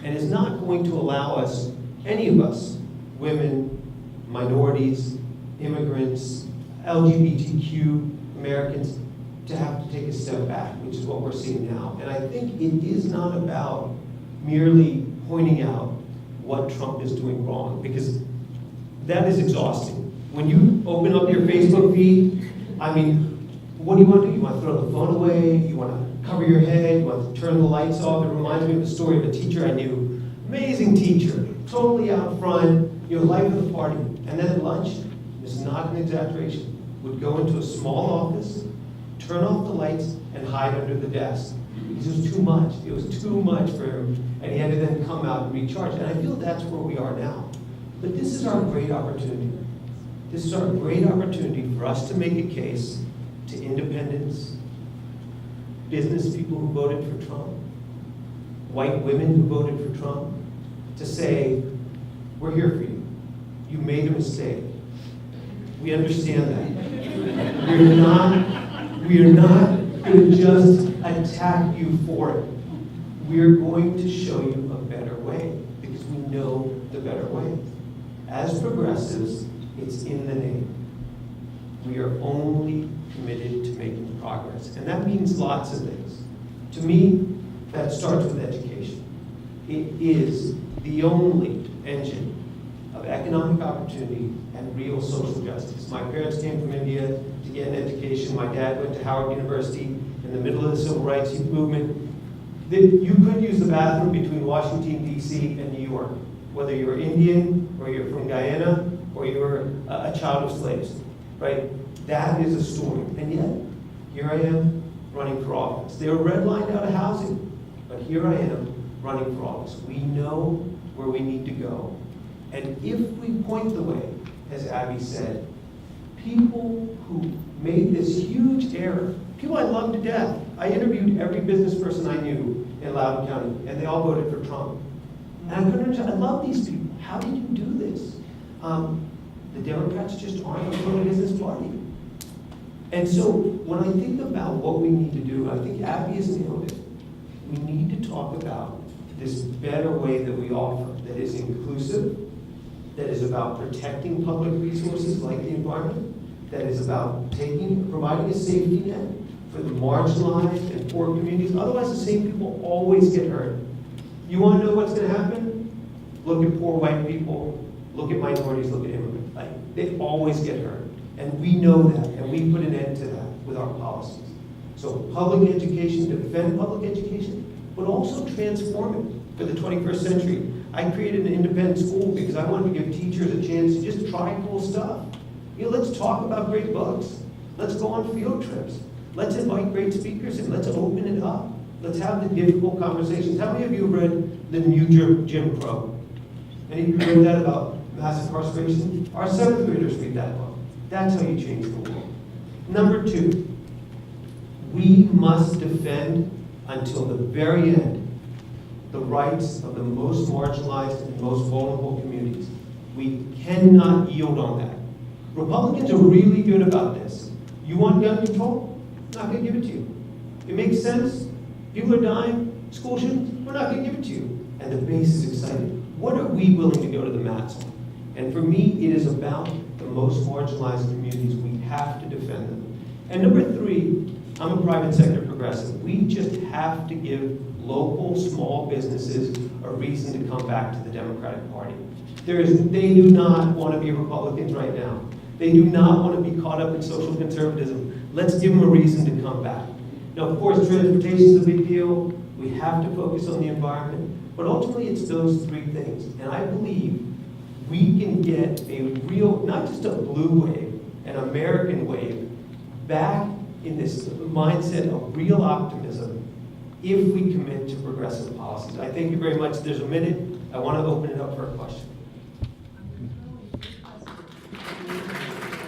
and is not going to allow us, any of us, women, minorities, immigrants, LGBTQ Americans, to have to take a step back, which is what we're seeing now. And I think it is not about merely pointing out what Trump is doing wrong, because that is exhausting. When you open up your Facebook feed, I mean, what do you want to do? You want to throw the phone away? You want to cover your head? You want to turn the lights off? It reminds me of the story of a teacher I knew, amazing teacher, totally out front, life of the party. And then at lunch, this is not an exaggeration, would go into a small office, turn off the lights, and hide under the desk. Because it was too much. It was too much for him, and he had to then come out and recharge. And I feel that's where we are now. But this is our great opportunity. This is our great opportunity for us to make a case to independents, business people who voted for Trump, white women who voted for Trump, to say, we're here for you. You made a mistake. We understand that. We are not going to just attack you for it. We're going to show you a better way, because we know the better way. As progressives, it's in the name. We are only committed to making progress. And that means lots of things. To me, that starts with education. It is the only engine of economic opportunity and real social justice. My parents came from India to get an education. My dad went to Howard University in the middle of the civil rights movement. You could use the bathroom between Washington, D.C. and New York, whether you're Indian or you're from Guyana or you're a child of slaves, right? That is a story. And yet, here I am running for office. They were redlined out of housing, but here I am running for office. We know where we need to go. And if we point the way, as Abby said, people who made this huge error, people I love to death. I interviewed every business person I knew in Loudoun County, and they all voted for Trump. And I couldn't understand, I love these people. How did you do this? The Democrats just aren't a pro-business party. And so when I think about what we need to do, I think Abby has nailed it. We need to talk about this better way that we offer, that is inclusive, that is about protecting public resources like the environment, that is about providing a safety net for the marginalized and poor communities. Otherwise, the same people always get hurt. You want to know what's going to happen? Look at poor white people, look at minorities, look at immigrants. They always get hurt. And we know that, and we put an end to that with our policies. So public education, defend public education, but also transform it for the 21st century. I created an independent school because I wanted to give teachers a chance to just try cool stuff. Let's talk about great books. Let's go on field trips. Let's invite great speakers and let's open it up. Let's have the difficult conversations. How many of you have read The New Jim Crow? Any of you read that about mass incarceration? Our 7th graders read that book. That's how you change the world. Number 2, we must defend until the very end the rights of the most marginalized and most vulnerable communities. We cannot yield on that. Republicans are really good about this. You want gun control? Not going to give it to you. It makes sense. People are dying. School shootings? We're not going to give it to you. And the base is excited. What are we willing to go to the mats on? And for me, it is about the most marginalized communities. We have to defend them. And number 3, I'm a private sector progressive. We just have to give local small businesses a reason to come back to the Democratic Party. They do not want to be Republicans right now. They do not want to be caught up in social conservatism. Let's give them a reason to come back. Now, of course, transportation is a big deal. We have to focus on the environment. But ultimately, it's those three things. And I believe we can get a real, not just a blue wave, an American wave, back in this mindset of real optimism if we commit to progressive policies. I thank you very much. There's a minute. I want to open it up for a question.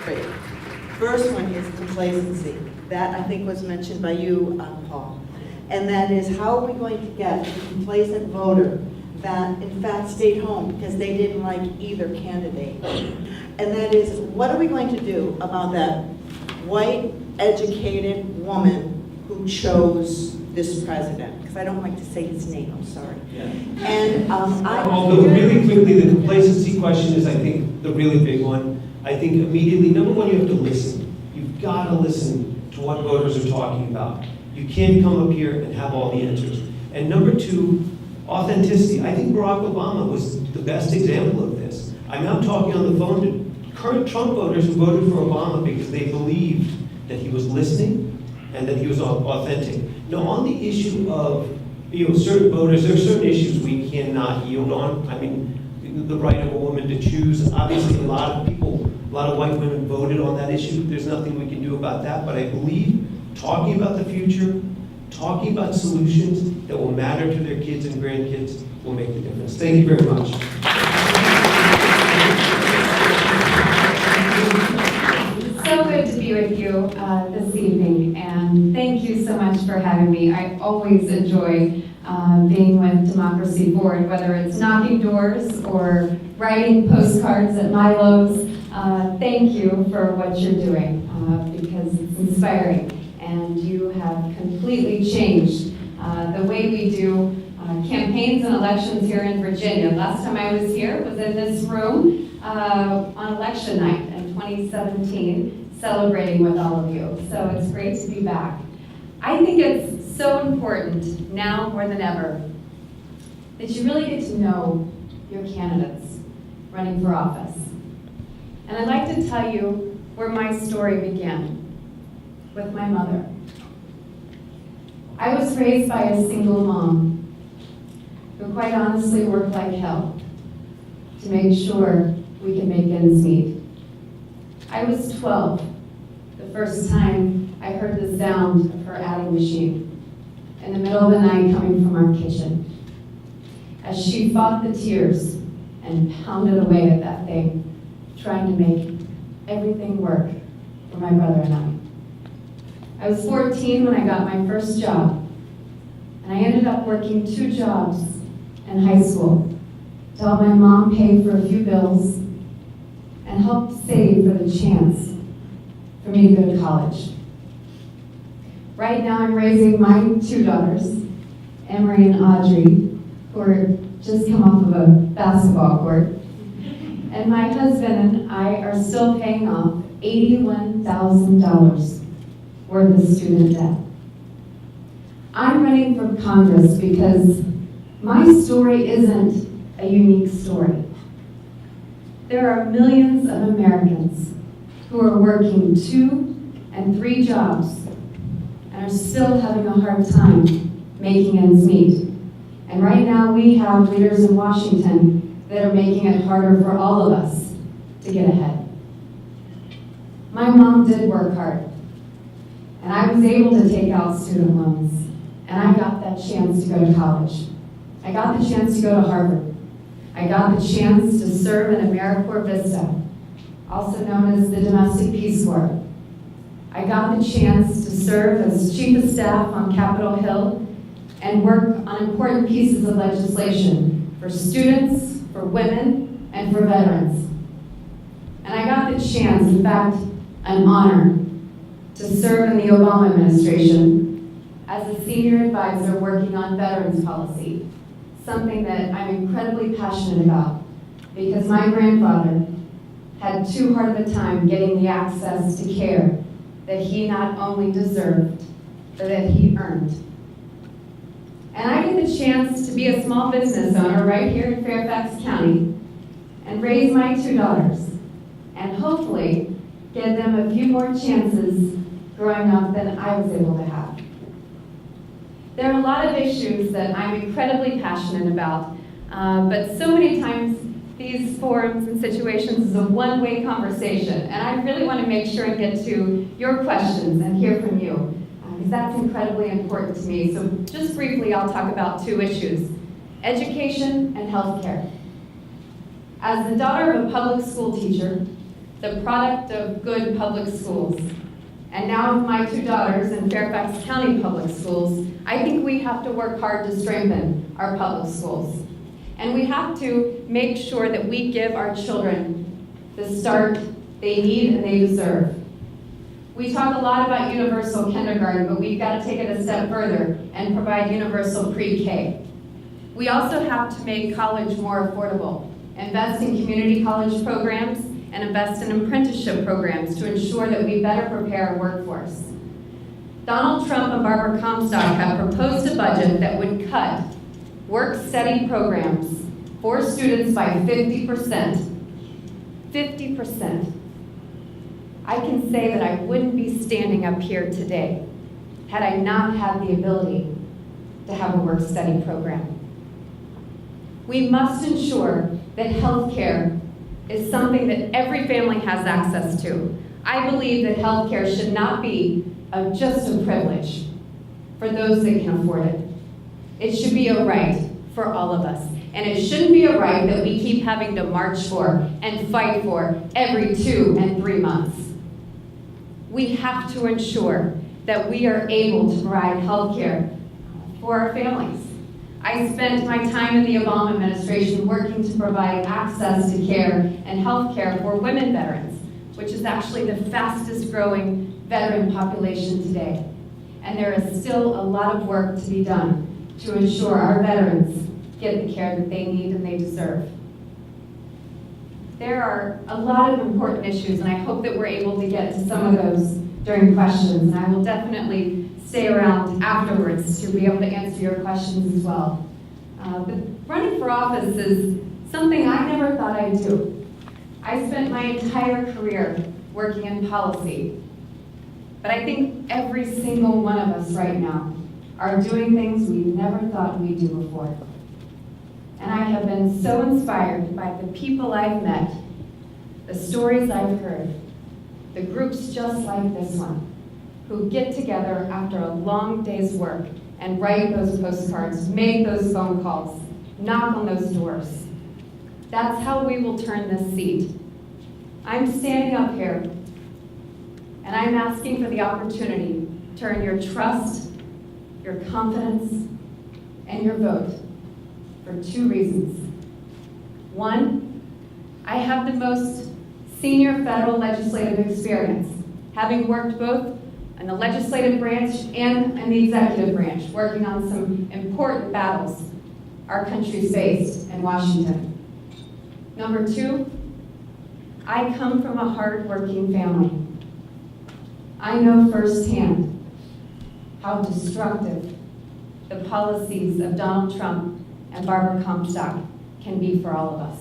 Great. First one is complacency. That, I think, was mentioned by you, Paul. And that is, how are we going to get the complacent voter that, in fact, stayed home because they didn't like either candidate? And that is, what are we going to do about that white, educated woman who chose this president? Because I don't like to say his name, I'm sorry.
Yeah.
And
Although really quickly, the complacency question is, I think, the really big one. I think immediately, number one, you have to listen. You've got to listen to what voters are talking about. You can't come up here and have all the answers. And number two, authenticity. I think Barack Obama was the best example of this. I'm now talking on the phone to current Trump voters who voted for Obama because they believed that he was listening and that he was authentic. Now, on the issue of certain voters, there are certain issues we cannot yield on. I mean, the right of a woman to choose. Obviously, a lot of people, a lot of white women voted on that issue. There's nothing we can do about that. But I believe talking about the future, talking about solutions that will matter to their kids and grandkids will make the difference. Thank you very much.
So good to be with you this evening, and thank you so much for having me. I always enjoy being with Democracy Forward, whether it's knocking doors or writing postcards at Milo's. Thank you for what you're doing because it's inspiring, and you have completely changed the way we do campaigns and elections here in Virginia. Last time I was here was in this room on election night in 2017, celebrating with all of you. So it's great to be back. I think it's so important now more than ever that you really get to know your candidates running for office. And I'd like to tell you where my story began, with my mother. I was raised by a single mom who quite honestly worked like hell to make sure we could make ends meet. I was 12 the first time I heard the sound of her adding machine in the middle of the night coming from our kitchen. As she fought the tears and pounded away at that thing, trying to make everything work for my brother and I. I was 14 when I got my first job, and I ended up working 2 jobs in high school to help my mom pay for a few bills and help save for the chance for me to go to college. Right now I'm raising my 2 daughters, Emery and Audrey, who are just come off of a basketball court. And my husband and I are still paying off $81,000 worth of student debt. I'm running for Congress because my story isn't a unique story. There are millions of Americans who are working 2 and 3 jobs and are still having a hard time making ends meet. And right now we have leaders in Washington that are making it harder for all of us to get ahead. My mom did work hard, and I was able to take out student loans, and I got that chance to go to college. I got the chance to go to Harvard. I got the chance to serve in AmeriCorps Vista, also known as the Domestic Peace Corps. I got the chance to serve as Chief of Staff on Capitol Hill and work on important pieces of legislation for students, for women, and for veterans. And I got the chance, in fact, an honor, to serve in the Obama administration as a senior advisor working on veterans policy, something that I'm incredibly passionate about because my grandfather had too hard of a time getting the access to care that he not only deserved, but that he earned. And I get the chance to be a small business owner right here in Fairfax County and raise my 2 daughters and hopefully give them a few more chances growing up than I was able to have. There are a lot of issues that I'm incredibly passionate about, but so many times these forums and situations is a one-way conversation, and I really want to make sure and get to your questions and hear from you, because that's incredibly important to me. So just briefly, I'll talk about two issues: education and healthcare. As the daughter of a public school teacher, the product of good public schools, and now with my two daughters in Fairfax County Public Schools, I think we have to work hard to strengthen our public schools. And we have to make sure that we give our children the start they need and they deserve. We talk a lot about universal kindergarten, but we've got to take it a step further and provide universal pre-K. We also have to make college more affordable, invest in community college programs, and invest in apprenticeship programs to ensure that we better prepare our workforce. Donald Trump and Barbara Comstock have proposed a budget that would cut work-study programs for students by 50%. 50%. I can say that I wouldn't be standing up here today had I not had the ability to have a work-study program. We must ensure that healthcare is something that every family has access to. I believe that healthcare should not be just a privilege for those that can afford it. It should be a right for all of us. And it shouldn't be a right that we keep having to march for and fight for every 2 and 3 months. We have to ensure that we are able to provide healthcare for our families. I spent my time in the Obama administration working to provide access to care and health care for women veterans, which is actually the fastest growing veteran population today. And there is still a lot of work to be done to ensure our veterans get the care that they need and they deserve. There are a lot of important issues, and I hope that we're able to get to some of those during questions, and I will definitely stay around afterwards to be able to answer your questions as well. But running for office is something I never thought I'd do. I spent my entire career working in policy, but I think every single one of us right now are doing things we never thought we'd do before. And I have been so inspired by the people I've met, the stories I've heard, the groups just like this one, who get together after a long day's work and write those postcards, make those phone calls, knock on those doors. That's how we will turn this seat. I'm standing up here, and I'm asking for the opportunity to earn your trust, your confidence, and your vote for 2 reasons. One, I have the most senior federal legislative experience, having worked both in the legislative branch and in the executive branch, working on some important battles our country's faced in Washington. Number 2, I come from a hard-working family. I know firsthand how destructive the policies of Donald Trump and Barbara Comstock can be for all of us.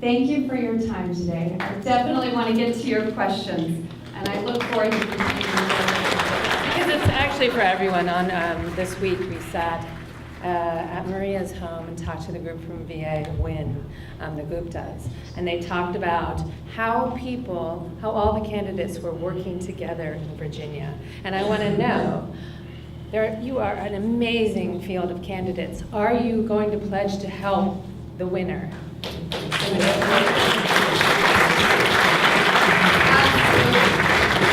Thank you for your time today. I definitely want to get to your questions, and I look forward to continuing.
Because it's actually for everyone. On this week, we sat at Maria's home and talked to the group from VA WIN, the group does, and they talked about how all the candidates were working together in Virginia. And I want to know, you are an amazing field of candidates. Are you going to pledge to help the winner?
Absolutely.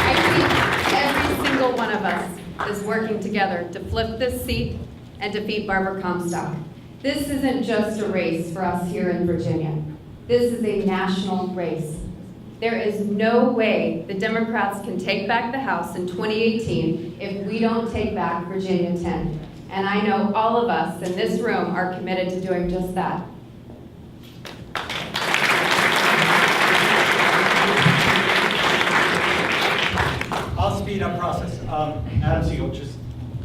I think every single one of us is working together to flip this seat and defeat Barbara Comstock. This isn't just a race for us here in Virginia. This is a national race. There is no way the Democrats can take back the House in 2018 if we don't take back Virginia 10. And I know all of us in this room are committed to doing just that.
I'll speed up process. Adam Siegel,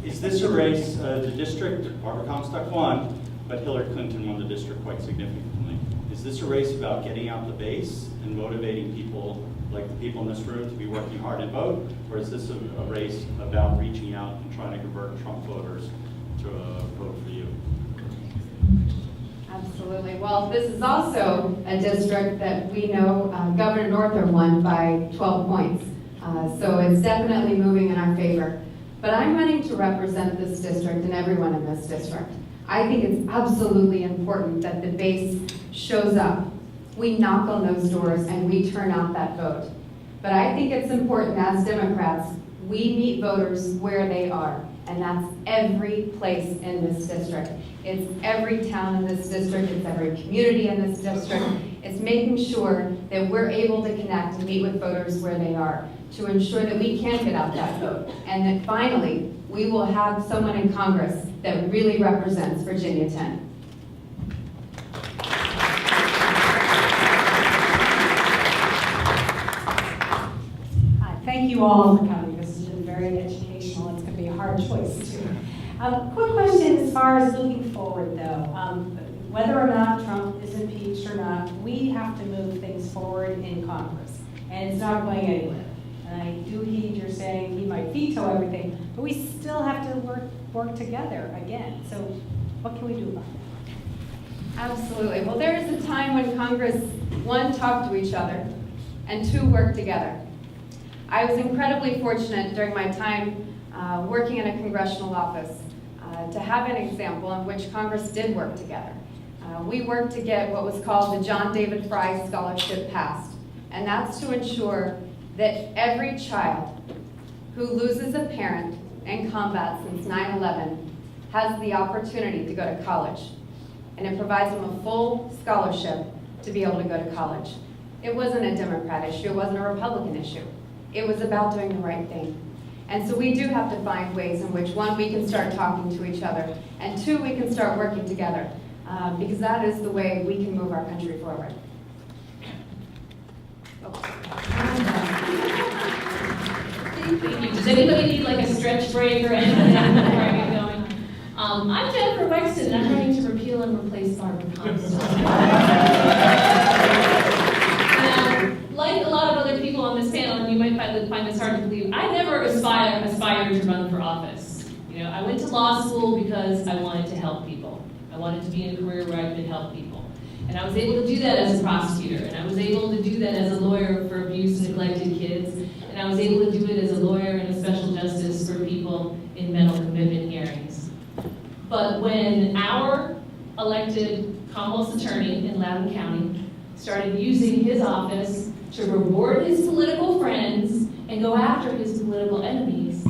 is this a race, the district, Barbara Comstock won, but Hillary Clinton won the district quite significantly. Is this a race about getting out the base and motivating people like the people in this room, to be working hard and vote? Or is this a race about reaching out and trying to convert Trump voters to vote for you?
Absolutely. Well, this is also a district that we know Governor Northam won by 12 points. So it's definitely moving in our favor. But I'm running to represent this district and everyone in this district. I think it's absolutely important that the base shows up. We knock on those doors and we turn out that vote. But I think it's important as Democrats, we meet voters where they are. And that's every place in this district. It's every town in this district, it's every community in this district. It's making sure that we're able to connect and meet with voters where they are to ensure that we can get out that vote. And that finally, we will have someone in Congress that really represents Virginia 10.
Thank you all for coming. This has been very educational. It's going to be a hard choice, too. Quick question as far as looking forward, though. Whether or not Trump is impeached or not, we have to move things forward in Congress. And it's not going anywhere. And I do heed your saying he might veto everything, but we still have to work together again. So what can we do about that?
Absolutely. Well, there is a time when Congress, one, talked to each other, and two, worked together. I was incredibly fortunate during my time working in a congressional office to have an example in which Congress did work together. We worked to get what was called the John David Fry Scholarship passed, and that's to ensure that every child who loses a parent in combat since 9/11 has the opportunity to go to college. And it provides them a full scholarship to be able to go to college. It wasn't a Democrat issue, it wasn't a Republican issue. It was about doing the right thing. And so we do have to find ways in which, one, we can start talking to each other, and two, we can start working together, because that is the way we can move our country forward.
Thank you. Does anybody need like a stretch break or anything before I get going? I'm Jennifer Wexton, and I'm running to repeal and replace Barbara Comstock. Like a lot of other people on this panel, and you might find this hard to believe, I never aspired to run for office. You know, I went to law school because I wanted to help people. I wanted to be in a career where I could help people. And I was able to do that as a prosecutor, and I was able to do that as a lawyer for abused and neglected kids, and I was able to do it as a lawyer and a special justice for people in mental commitment hearings. But when our elected Commonwealth's attorney in Loudoun County started using his office to reward his political friends and go after his political enemies,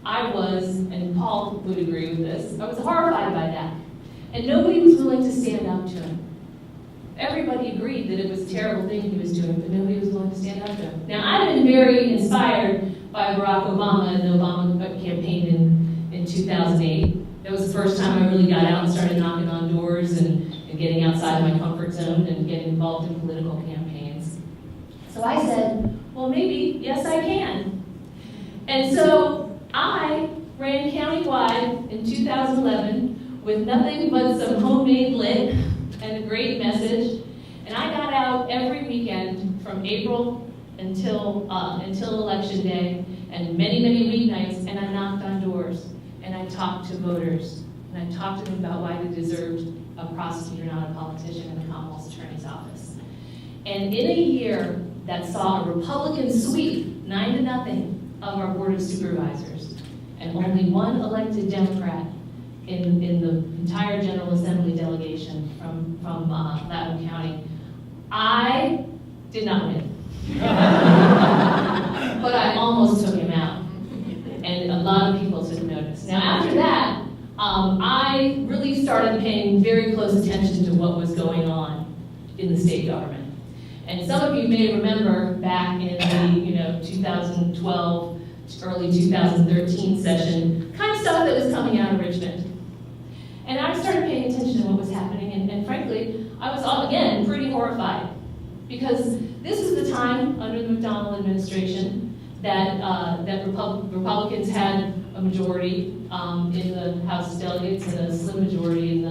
I was, and Paul would agree with this, I was horrified by that. And nobody was willing to stand up to him. Everybody agreed that it was a terrible thing he was doing, but nobody was willing to stand up to him. Now, I've been very inspired by Barack Obama and the Obama campaign in 2008. That was the first time I really got out and started knocking on doors and getting outside my comfort zone and getting involved in political campaigns. So I said, well, maybe, yes, I can. And so I ran countywide in 2011 with nothing but some homemade lit and a great message. And I got out every weekend from April until Election Day, and many, many weeknights, and I knocked on doors, and I talked to voters, and I talked to them about why they deserved a prosecutor, not a politician, in the Commonwealth's Attorney's Office. And in a year that saw a Republican sweep, 9-0, of our Board of Supervisors, and only one elected Democrat in the entire General Assembly delegation from Loudoun County, I did not win. But I almost took him out. And a lot of people took notice. Now after that, I really started paying very close attention to what was going on in the state government. And some of you may remember back in the 2012, early 2013 session, kind of stuff that was coming out of Richmond. And I started paying attention to what was happening, and frankly, I was, again, pretty horrified. Because this is the time, under the McDonnell administration, that Republicans had a majority in the House of Delegates and a slim majority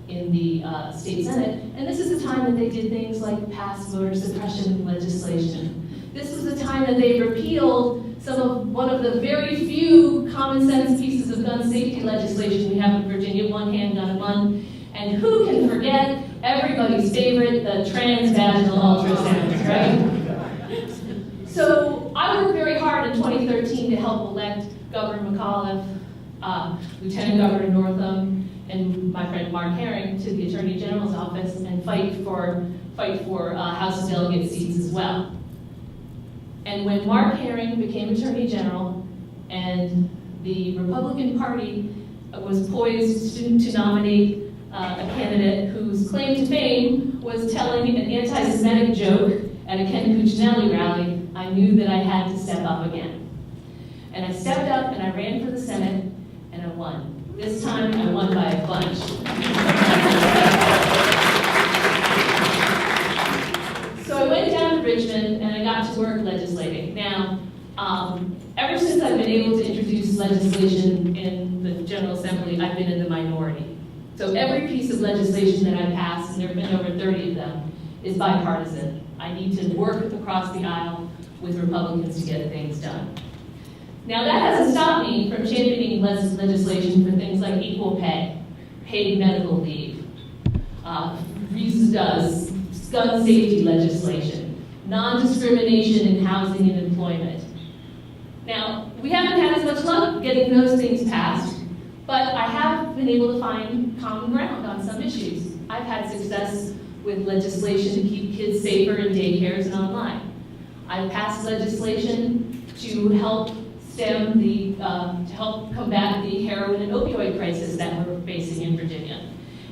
in the state Senate. And this is the time that they did things like pass voter suppression legislation, This was the time that they repealed one of the very few common sense pieces of gun safety legislation we have in Virginia, one handgun a month. And who can forget everybody's favorite, the transvaginal ultrasounds, right? So I worked very hard in 2013 to help elect Governor McAuliffe, Lieutenant Governor Northam, and my friend Mark Herring to the Attorney General's office and fight for House of Delegate seats as well. And when Mark Herring became Attorney General and the Republican Party was poised to nominate a candidate whose claim to fame was telling an anti-Semitic joke at a Ken Cuccinelli rally, I knew that I had to step up again. And I stepped up and I ran for the Senate and I won. This time I won by a bunch. So I went down to Richmond and I got to work legislating. Now, ever since I've been able to introduce legislation in the General Assembly, I've been in the minority. So every piece of legislation that I pass, and there have been over 30 of them, is bipartisan. I need to work across the aisle with Republicans to get things done. Now that hasn't stopped me from championing legislation for things like equal pay, paid medical leave, gun safety legislation, non-discrimination in housing and employment. Now, we haven't had as much luck getting those things passed, but I have been able to find common ground on some issues. I've had success with legislation to keep kids safer in daycares and online. I've passed legislation to help to help combat the heroin and opioid crisis that we're facing in Virginia.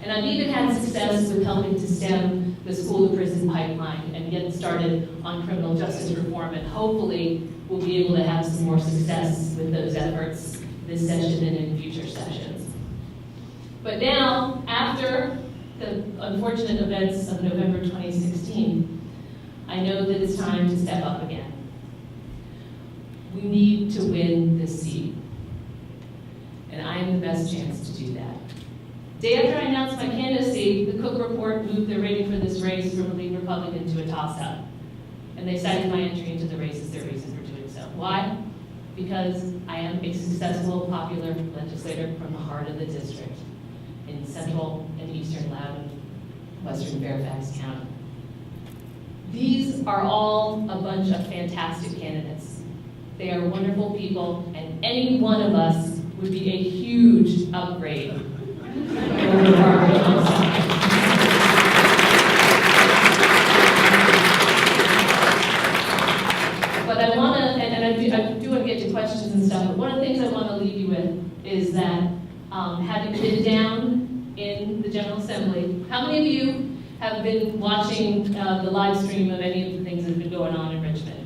And I've even had success with helping to stem the school-to-prison pipeline and get started on criminal justice reform, and hopefully we'll be able to have some more success with those efforts this session and in future sessions. But now, after the unfortunate events of November 2016, I know that it's time to step up again. We need to win this seat, and I am the best chance to do that. Day after I announced my candidacy, the Cook Report moved their rating for this race from a lead Republican to a toss-up, and they cited my entry into the race as their reason for doing so. Why? Because I am a successful, popular legislator from the heart of the district in central and eastern Loudoun, western Fairfax County. These are all a bunch of fantastic candidates. They are wonderful people, and any one of us would be a huge upgrade over Barbara Comstock. But I want to, and I do want to get to questions and stuff, but one of the things I want to leave you with is that having been down in the General Assembly, how many of you have been watching the live stream of any of the things that have been going on in Richmond?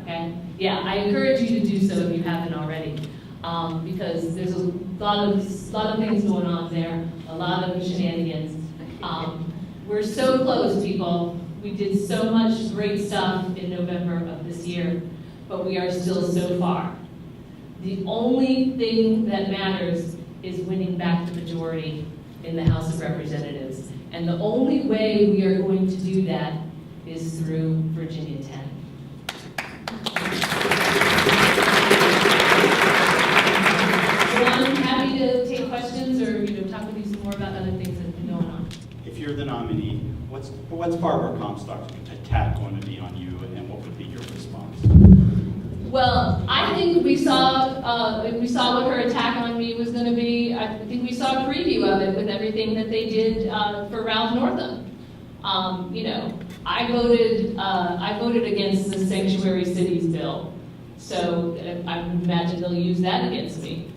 Okay? Yeah, I encourage you to do so if you haven't already, because there's a lot of things going on there, a lot of shenanigans. We're so close, people. We did so much great stuff in November of this year, but we are still so far. The only thing that matters is winning back the majority in the House of Representatives. And the only way we are going to do that is through Virginia 10. So I'm happy to take questions or talk with you some more about other things that have been going on.
If you're the nominee, what's Barbara Comstock's attack going to be on you, and what would be your response?
Well, I think we saw what her attack on me was going to be. I think we saw a preview of it with everything that they did for Ralph Northam. I voted against the Sanctuary Cities bill, so I would imagine they'll use that against me.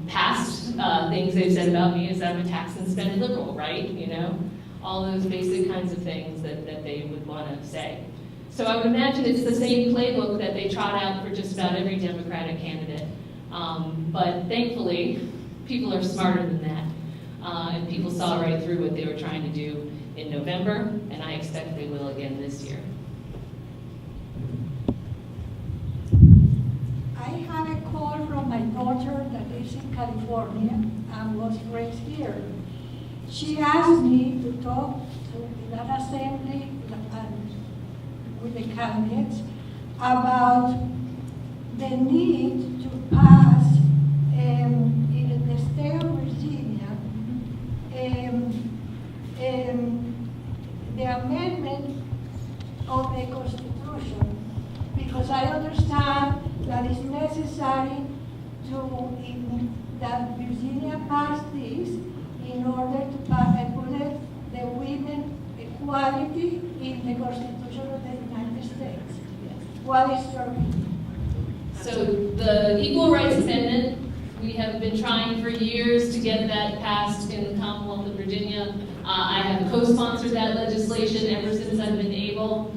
Past things they've said about me is that I'm a tax and spend liberal, right? All those basic kinds of things that they would want to say. So I would imagine it's the same playbook that they trot out for just about every Democratic candidate. But thankfully, people are smarter than that. And people saw right through what they were trying to do in November, and I expect they will again this year.
I had a call from my daughter that lives in California and was raised here. She asked me to talk to that assembly and with the candidates about the need to pass in the state of Virginia the amendment of the Constitution, because I understand that it's necessary that Virginia pass this in order to put the women equality in the Constitution of the United States. What is your opinion?
So the Equal Rights Amendment, we have been trying for years to get that passed in the Commonwealth of Virginia. I have co-sponsored that legislation ever since I've been able.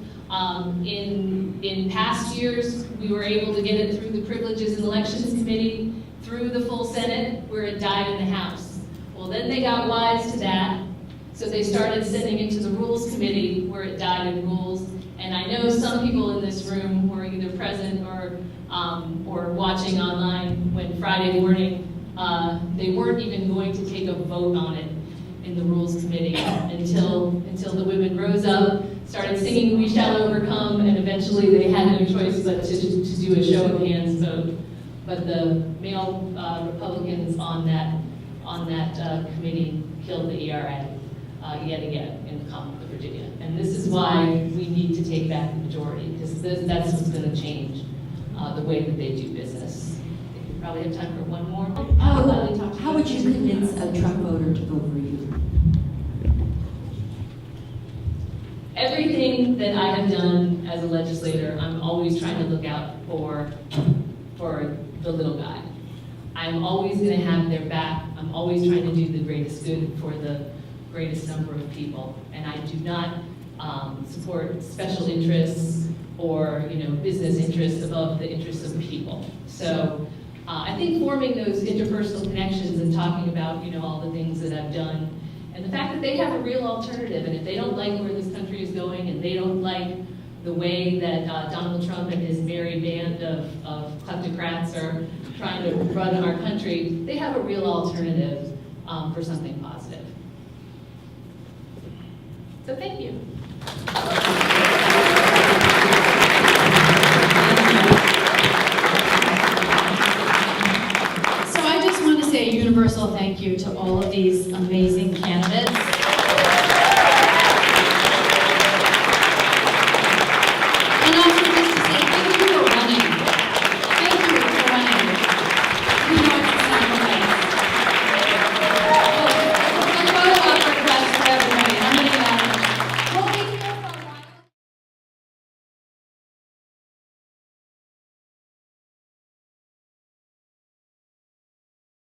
In past years, we were able to get it through the Privileges and Elections Committee, through the full Senate, where it died in the House. Well, then they got wise to that, so they started sending it to the Rules Committee, where it died in Rules. And I know some people in this room were either present or watching online when Friday morning, they weren't even going to take a vote on it in the Rules Committee until the women rose up, started singing "We Shall Overcome," and eventually they had no choice but to do a show of hands vote. But the male Republicans on that committee killed the ERA yet again in the Commonwealth of Virginia. And this is why we need to take back the majority, because that's what's going to change the way that they do business. I think we probably have time for one more.
How would you convince a Trump voter to vote for you?
Everything that I have done as a legislator, I'm always trying to look out for the little guy. I'm always going to have their back. I'm always trying to do the greatest good for the greatest number of people. And I do not support special interests or business interests above the interests of people. So I think forming those interpersonal connections and talking about all the things that I've done, and the fact that they have a real alternative, and if they don't like where this country is going, and they don't like the way that Donald Trump and his merry band of kleptocrats are trying to run our country, they have a real alternative for something positive. So thank you.
So I just want to say a universal thank you to all of these amazing candidates.